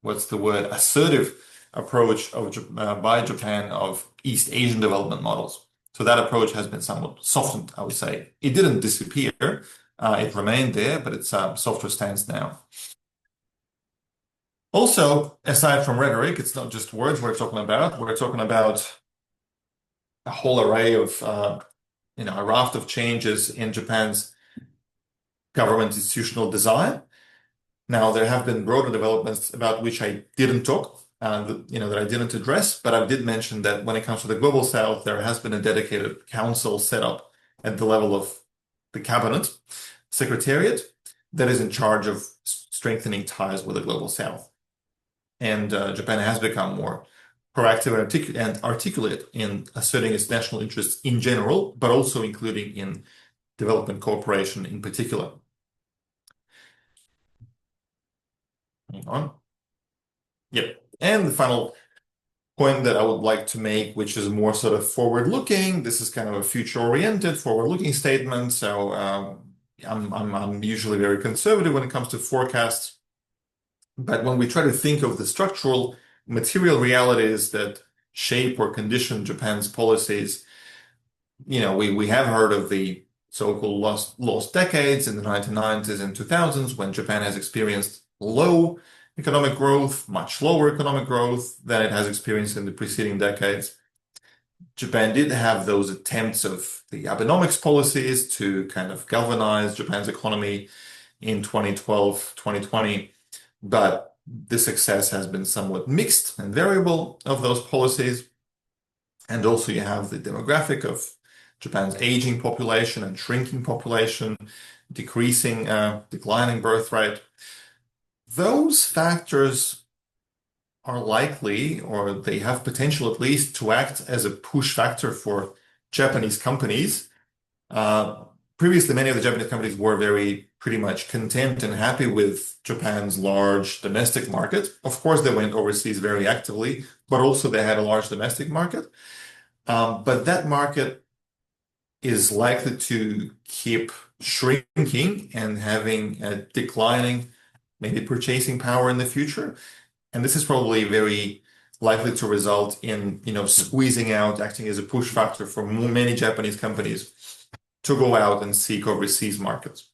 what's the word, assertive approach by Japan of East Asian development models. So that approach has been somewhat softened, I would say. It didn't disappear. It remained there, but it's a softer stance now. Also, aside from rhetoric, it's not just words we're talking about. We're talking about a whole array of, a raft of changes in Japan's government institutional design. Now, there have been broader developments about which I didn't talk, that I didn't address, but I did mention that when it comes to the Global South, there has been a dedicated council set up at the level of the cabinet secretariat that is in charge of strengthening ties with the Global South. And Japan has become more proactive and articulate in asserting its national interests in general, but also including in development cooperation in particular. Hang on. Yep. And the final point that I would like to make, which is more sort of forward-looking. This is kind of a future-oriented, forward-looking statement. So I'm usually very conservative when it comes to forecasts. But when we try to think of the structural material realities that shape or condition Japan's policies, we have heard of the so-called lost decades in the 1990s and 2000s when Japan has experienced low economic growth, much lower economic growth than it has experienced in the preceding decades. Japan did have those attempts of the Abenomics policies to kind of galvanize Japan's economy in 2012, 2020, but the success has been somewhat mixed and variable of those policies. And also you have the demographic of Japan's aging population and shrinking population, declining birth rate. Those factors are likely, or they have potential at least, to act as a push factor for Japanese companies. Previously, many of the Japanese companies were pretty much content and happy with Japan's large domestic market. Of course, they went overseas very actively, but also they had a large domestic market. But that market is likely to keep shrinking and having a declining, maybe purchasing power in the future. And this is probably very likely to result in, squeezing out, acting as a push factor for many Japanese companies to go out and seek overseas markets.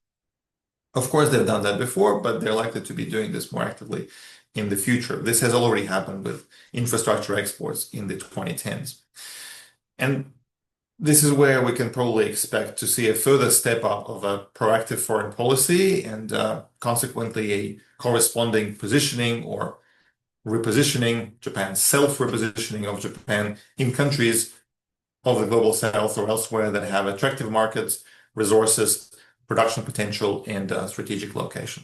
Of course, they've done that before, but they're likely to be doing this more actively in the future. This has already happened with infrastructure exports in the 2010s. And this is where we can probably expect to see a further step up of a proactive foreign policy and consequently a corresponding positioning or repositioning, Japan's self-repositioning of Japan in countries of the global south or elsewhere that have attractive markets, resources, production potential, and strategic location.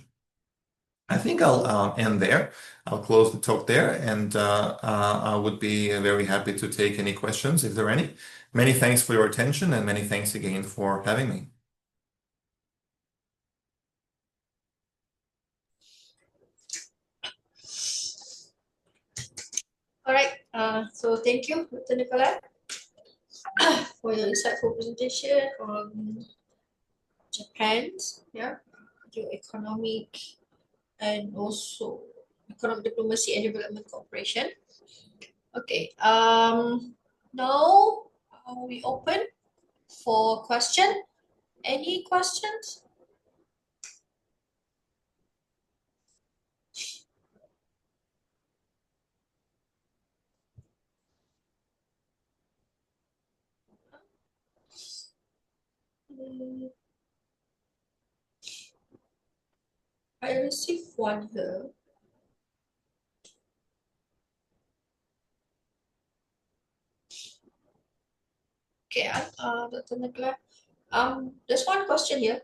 I think I'll end there. I'll close the talk there, and I would be very happy to take any questions if there are any. Many thanks for your attention, and many thanks again for having me. All right. So thank you, Dr. Nikolai, for your insightful presentation on Japan's economic and also economic diplomacy and development cooperation. Okay. Now we open for question. Any questions? Mm, I received one here. Okay, Dr. Nagla. There's one question here.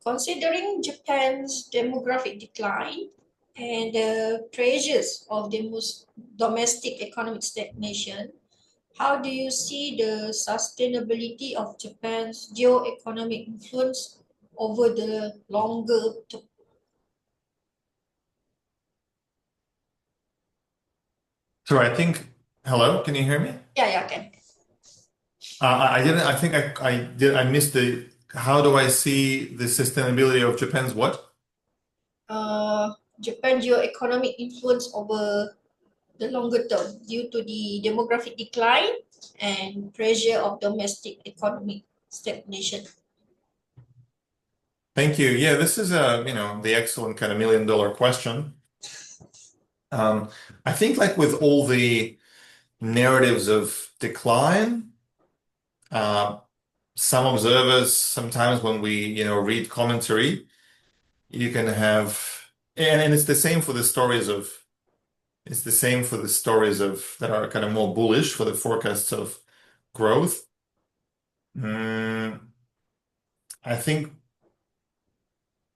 Considering Japan's demographic decline and the pressures of the domestic economic stagnation, how do you see the sustainability of Japan's geo-economic influence over the longer term? So I think, hello, can you hear me? Yeah, yeah, okay. I didn't, I think I did, I missed how do I see the sustainability of Japan's what? Japan geo-economic influence over the longer term due to the demographic decline and pressure of domestic economic stagnation. Thank you. Yeah, this is the excellent kind of $1 million question. Um, I think like with all the narratives of decline, uh, some observers, sometimes when we, read commentary, you can have, and it's the same for the stories of, it's the same for the stories of that are kind of more bullish for the forecasts of growth. Mm, I think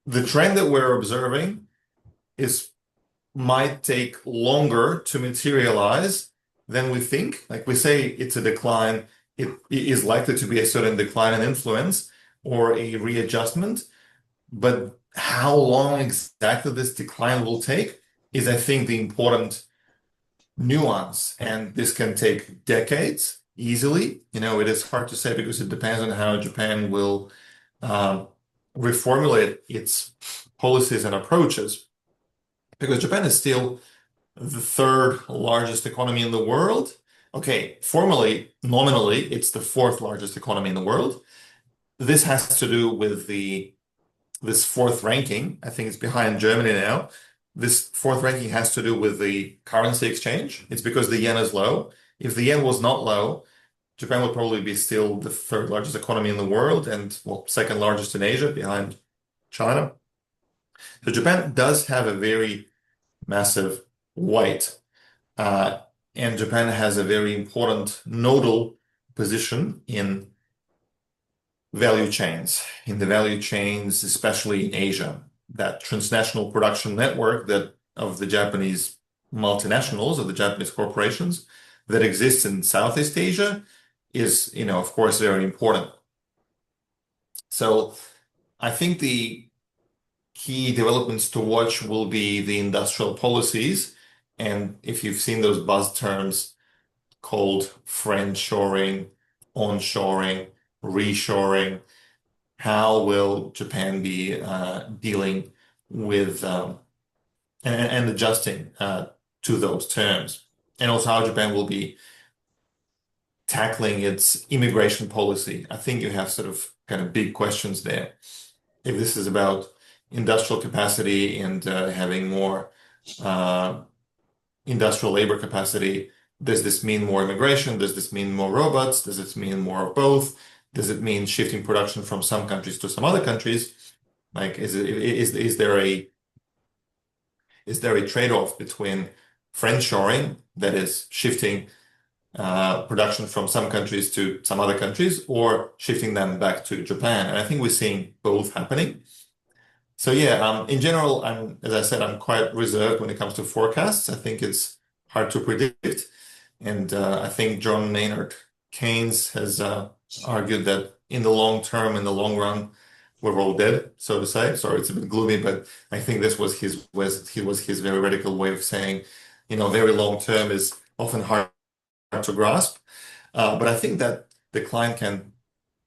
the trend that we're observing is might take longer to materialize than we think. Like we say, it's a decline. It is likely to be a certain decline in influence or a readjustment. But how long exactly this decline will take is, I think, the important nuance. And this can take decades easily. It is hard to say because it depends on how Japan will um, reformulate its policies and approaches. Because Japan is still the third largest economy in the world. Okay, formally, nominally, it's the fourth largest economy in the world. This has to do with this fourth ranking. I think it's behind Germany now. This fourth ranking has to do with the currency exchange. It's because the yen is low. If the yen was not low, Japan would probably be still the third largest economy in the world and, well, second largest in Asia behind China. So Japan does have a very massive weight. Uh, and Japan has a very important nodal position in the value chains, especially in Asia. That transnational production network that of the Japanese multinationals, of the Japanese corporations that exists in Southeast Asia is, of course, very important. So I think the key developments to watch will be the industrial policies. And if you've seen those buzz terms called friendshoring, onshoring, reshoring. How will Japan be dealing with and adjusting to those terms? And also how Japan will be tackling its immigration policy. I think you have sort of kind of big questions there. If this is about industrial capacity and having more uh, industrial labor capacity. Does this mean more immigration? Does this mean more robots? Does it mean more of both? Does it mean shifting production from some countries to some other countries? Like, is there a trade-off between friendshoring, that is shifting production from some countries to some other countries, or shifting them back to Japan? And I think we're seeing both happening. So yeah, in general, as I said, I'm quite reserved when it comes to forecasts. I think it's hard to predict. And I think John Maynard Keynes has argued that in the long term, in the long run, we're all dead, so to say. Sorry, it's a bit gloomy, but I think this was his very radical way of saying, very long term is often hard to grasp. But I think that decline can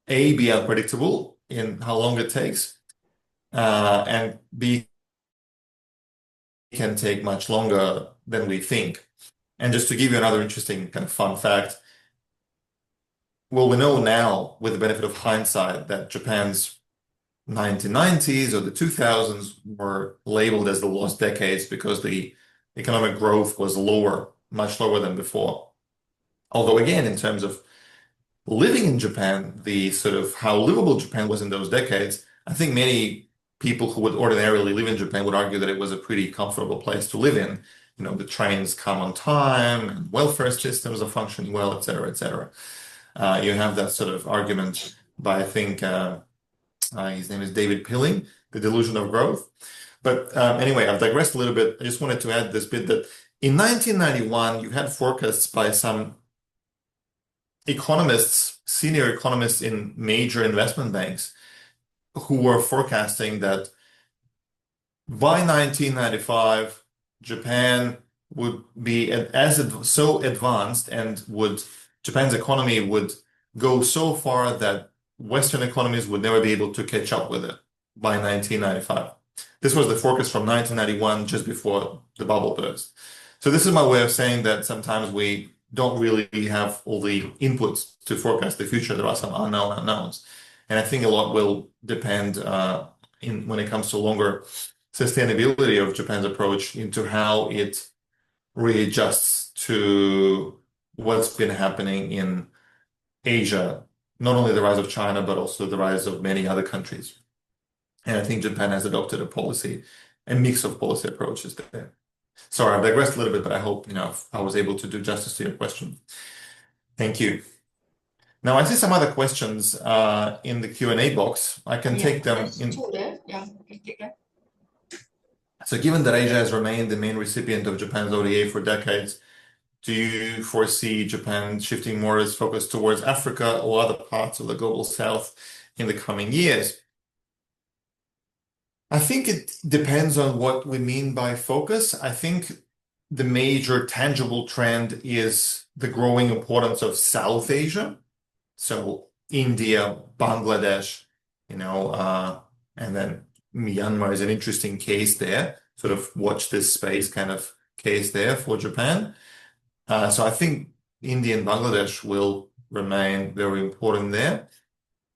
A, be unpredictable in how long it takes, and B, can take much longer than we think. And just to give you another interesting kind of fun fact, well, we know now with the benefit of hindsight that Japan's 1990s or the 2000s were labeled as the lost decades because the economic growth was lower, much lower than before. Although again, in terms of living in Japan, the sort of how livable Japan was in those decades, I think many people who would ordinarily live in Japan would argue that it was a pretty comfortable place to live in. You know, the trains come on time, and welfare systems are functioning well, et cetera, et cetera. You have that sort of argument by, I think, his name is David Pilling, The Delusion of Growth. But anyway, I've digressed a little bit. I just wanted to add this bit that in 1991, you had forecasts by some economists, senior economists in major investment banks, who were forecasting that by 1995, Japan would be so advanced and would Japan's economy would go so far that Western economies would never be able to catch up with it by 1995. This was the forecast from 1991, just before the bubble burst. So this is my way of saying that sometimes we don't really have all the inputs to forecast the future. There are some unknown unknowns. And I think a lot will depend when it comes to longer sustainability of Japan's approach into how it readjusts to what's been happening in Asia, not only the rise of China, but also the rise of many other countries. And I think Japan has adopted a mix of policy approaches there. Sorry, I've digressed a little bit, but I hope, I was able to do justice to your question. Thank you. Now, I see some other questions in the Q&A box. I can take them there's in. two there. Yeah, I can take that. So given that Asia has remained the main recipient of Japan's ODA for decades, do you foresee Japan shifting more its focus towards Africa or other parts of the global south in the coming years? I think it depends on what we mean by focus. I think the major tangible trend is the growing importance of South Asia. So India, Bangladesh, and then Myanmar is an interesting case there. Sort of watch this space kind of case there for Japan. So I think India and Bangladesh will remain very important there.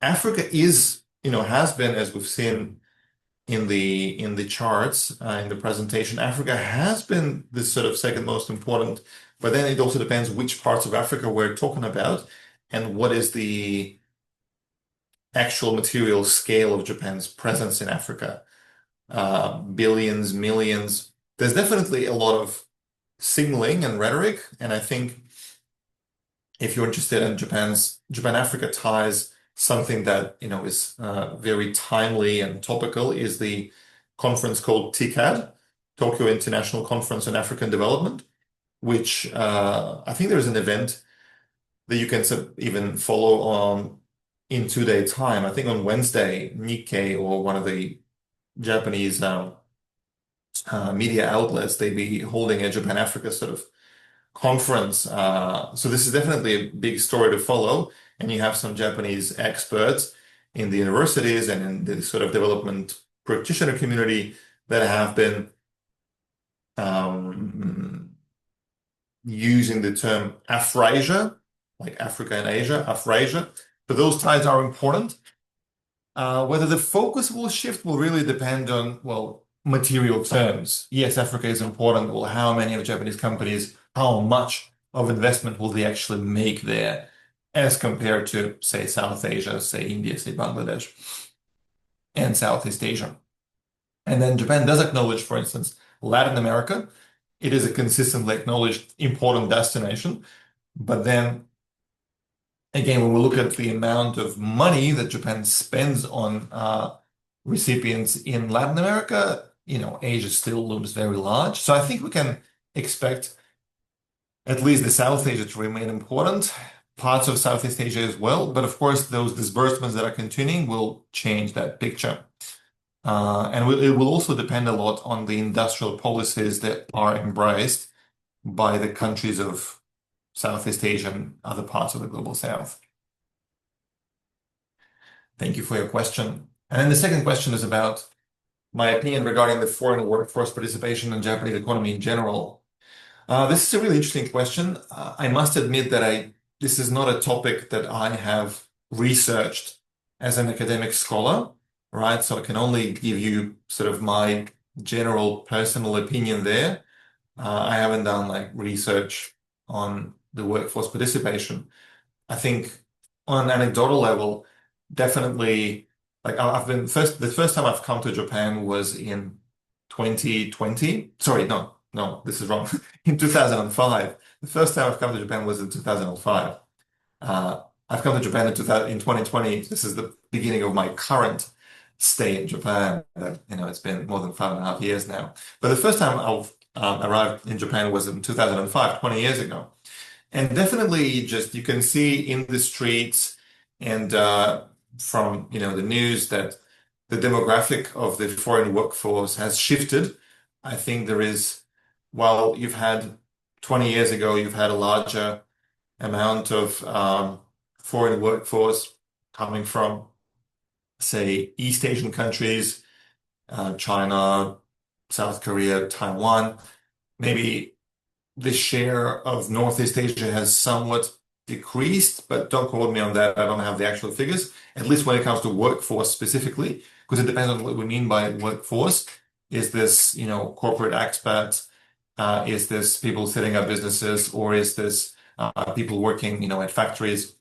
Africa has been, as we've seen in the charts, in the presentation, Africa has been the sort of second most important, but then it also depends which parts of Africa we're talking about and what is the actual material scale of Japan's presence in Africa. Billions, millions. There's definitely a lot of signaling and rhetoric, and I think if you're interested in Japan-Africa ties, something that is very timely and topical is the conference called TICAD, Tokyo International Conference on African Development, which I think there's an event that you can even follow on in 2 day time. I think on Wednesday, Nikkei or one of the Japanese media outlets, they be holding a Japan-Africa sort of conference. So this is definitely a big story to follow. And you have some Japanese experts in the universities and in the sort of development practitioner community that have been using the term Afrasia, like Africa and Asia, Afrasia. So those ties are important. Whether the focus will shift will really depend on, material terms. Yes, Africa is important. Well, how many of Japanese companies, how much of investment will they actually make there as compared to, say, South Asia, say India, say Bangladesh, and Southeast Asia. And then Japan does acknowledge, for instance, Latin America. It is a consistently acknowledged important destination. But then again, when we look at the amount of money that Japan spends on recipients in Latin America, Asia still looms very large. So I think we can expect at least the South Asia to remain important, parts of Southeast Asia as well. But of course, those disbursements that are continuing will change that picture. And it will also depend a lot on the industrial policies that are embraced by the countries of Southeast Asia and other parts of the global south. Thank you for your question. And then the second question is about my opinion regarding the foreign workforce participation in Japanese economy in general. This is a really interesting question. I must admit that this is not a topic that I have researched as an academic scholar, right? So I can only give you sort of my general personal opinion there. I haven't done research on the workforce participation. I think on an anecdotal level, definitely, like I've been the first time I've come to Japan was in 2020. Sorry, no, this is wrong. In 2005. The first time I've come to Japan was in 2005. Uh, I've come to Japan in 2000, in 2020. This is the beginning of my current stay in Japan. It's been more than 5.5 years now. But the first time I've arrived in Japan was in 2005, 20 years ago. And definitely just you can see in the streets and from the news that the demographic of the foreign workforce has shifted. I think there is, while you've had 20 years ago, you've had a larger amount of foreign workforce coming from, say, East Asian countries, China, South Korea, Taiwan. Maybe the share of Northeast Asia has somewhat decreased, but don't quote me on that. I don't have the actual figures, at least when it comes to workforce specifically, because it depends on what we mean by workforce. Is this, corporate expats? Is this people setting up businesses, or is this people working, at factories?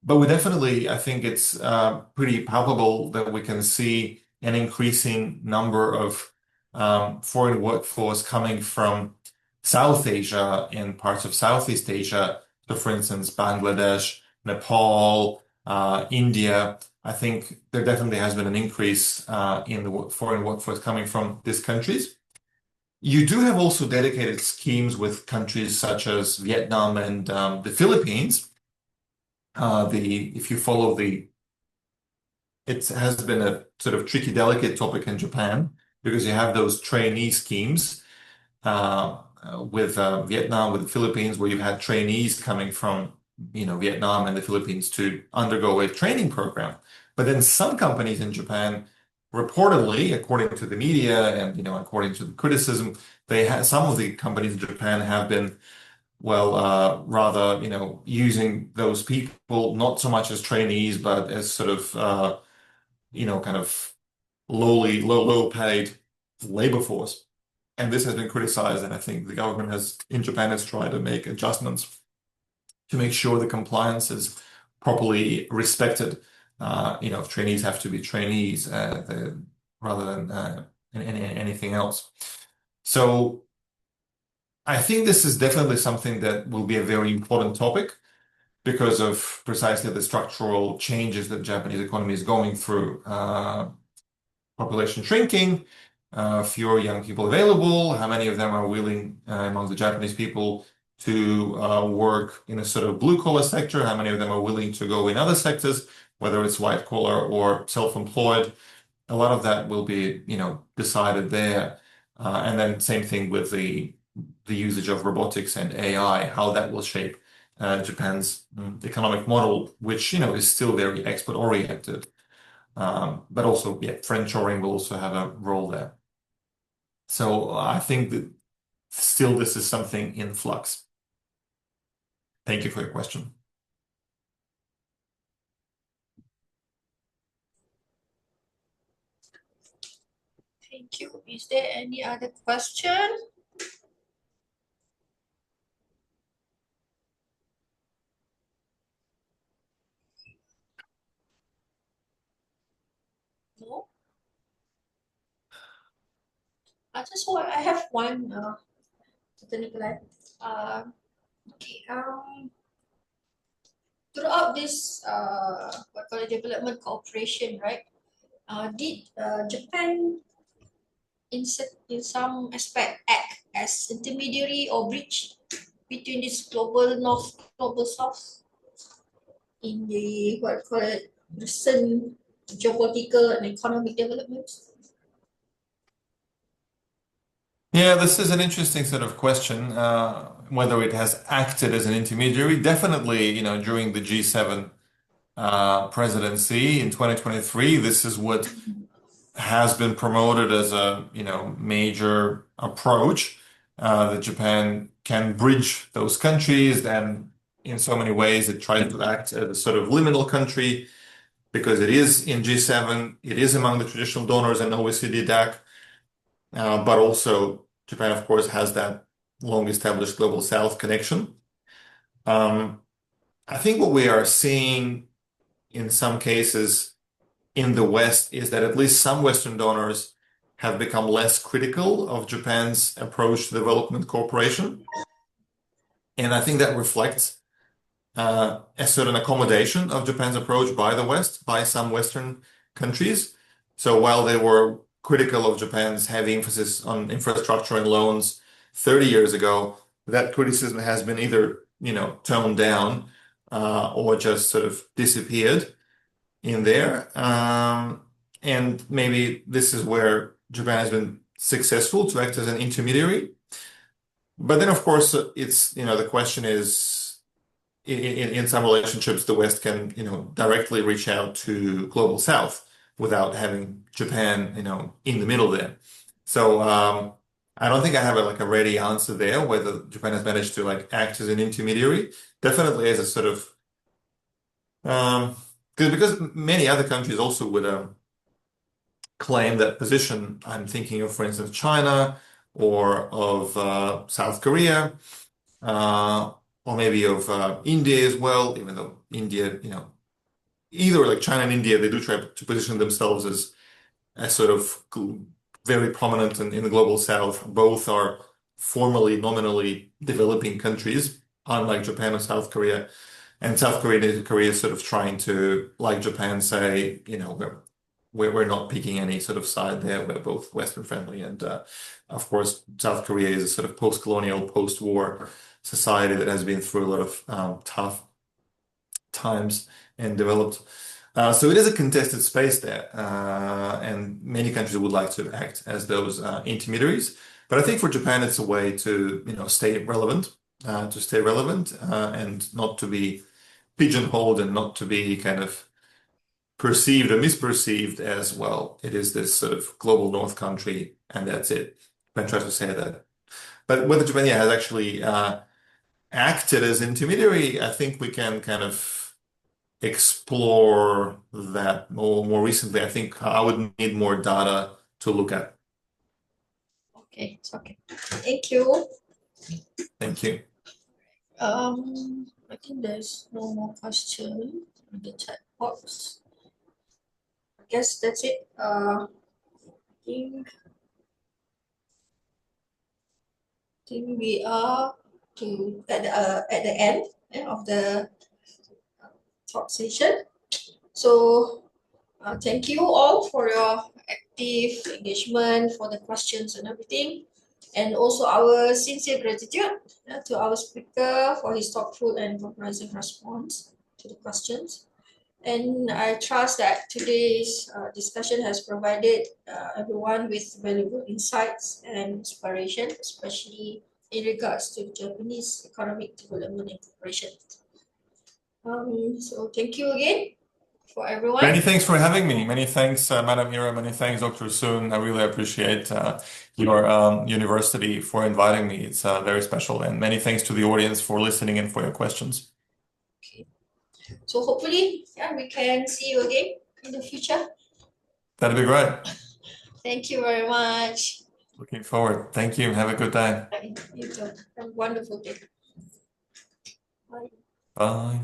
But we definitely, I think it's pretty palpable that we can see an increasing number of foreign workforce coming from South Asia and parts of Southeast Asia. So, for instance, Bangladesh, Nepal, India. I think there definitely has been an increase in the foreign workforce coming from these countries. You do have also dedicated schemes with countries such as Vietnam and the Philippines. If you follow it has been a sort of tricky, delicate topic in Japan because you have those trainee schemes with Vietnam, with the Philippines, where you've had trainees coming from, Vietnam and the Philippines to undergo a training program. But then some companies in Japan, reportedly, according to the media and, according to the criticism, some of the companies in Japan have been rather, using those people not so much as trainees, but as sort of, kind of low paid labor force. And this has been criticized, and I think the government in Japan has tried to make adjustments to make sure the compliance is properly respected. If trainees have to be trainees rather than anything else. So I think this is definitely something that will be a very important topic because of precisely the structural changes that the Japanese economy is going through. Population shrinking, fewer young people available, how many of them are willing among the Japanese people to work in a sort of blue collar sector, how many of them are willing to go in other sectors, whether it's white collar or self-employed. A lot of that will be, decided there. And then same thing with the usage of robotics and AI, how that will shape Japan's economic model, which, is still very export oriented. But also, yeah, friendshoring will also have a role there. So I think that still this is something in flux. Thank you for your question. Thank you. Is there any other question? No. I have one, Dr. Nikolai. Uh, okay. Throughout this what call it, development cooperation, right? Did Japan in some aspect act as intermediary or bridge between this global north, global south in the what call it recent geopolitical and economic developments? Yeah, this is an interesting sort of question, whether it has acted as an intermediary. Definitely, during the G7 presidency in 2023, this is what has been promoted as a, major approach that Japan can bridge those countries, and in so many ways it tries to act as a sort of liminal country because it is in G7, it is among the traditional donors and OECD DAC, but also Japan, of course, has that long-established Global South connection. Um, I think what we are seeing in some cases in the West is that at least some Western donors have become less critical of Japan's approach to development cooperation. And I think that reflects a certain accommodation of Japan's approach by the West, by some Western countries. So while they were critical of Japan's heavy emphasis on infrastructure and loans 30 years ago, that criticism has been either, toned down or just sort of disappeared in there. And maybe this is where Japan has been successful to act as an intermediary. But then, of course, the question is, in some relationships, the West can, directly reach out to Global South without having Japan, in the middle there. So I don't think I have a ready answer there whether Japan has managed to act as an intermediary. Definitely as a sort of because many other countries also would claim that position. I'm thinking of, for instance, China or of South Korea, uh, or maybe of India as well, even though India, either like China and India, they do try to position themselves as sort of very prominent in the global south. Both are formally, nominally developing countries, unlike Japan and South Korea. And Korea is sort of trying to, like Japan, say, we're not picking any sort of side there. We're both Western friendly, and of course, South Korea is a sort of post-colonial, post-war society that has been through a lot of tough times and developed. So it is a contested space there, and many countries would like to act as those intermediaries. But I think for Japan, it's a way to, stay relevant, and not to be pigeonholed and not to be kind of perceived or misperceived as, well, it is this sort of global North country, and that's it. I try to say that. But whether Japan has actually acted as intermediary, I think we can kind of explore that more recently. I think I would need more data to look at. Okay, it's okay. Thank you. Thank you. I think there's no more question in the chat box. I guess that's it. I think we are at the end of the talk session. So thank you all for your active engagement, for the questions and everything. And also our sincere gratitude to our speaker for his thoughtful and comprehensive response to the questions. And I trust that today's discussion has provided everyone with valuable insights and inspiration, especially in regards to Japanese economic development and cooperation. So thank you again for everyone. Many thanks for having me. Many thanks, Madam Ira. Many thanks, Dr. Soon. I really appreciate your university for inviting me. It's very special. And many thanks to the audience for listening and for your questions. Okay. So hopefully, we can see you again in the future. That'd be great. Thank you very much. Looking forward. Thank you. Have a good day. You too. Have a wonderful day. Bye. Bye.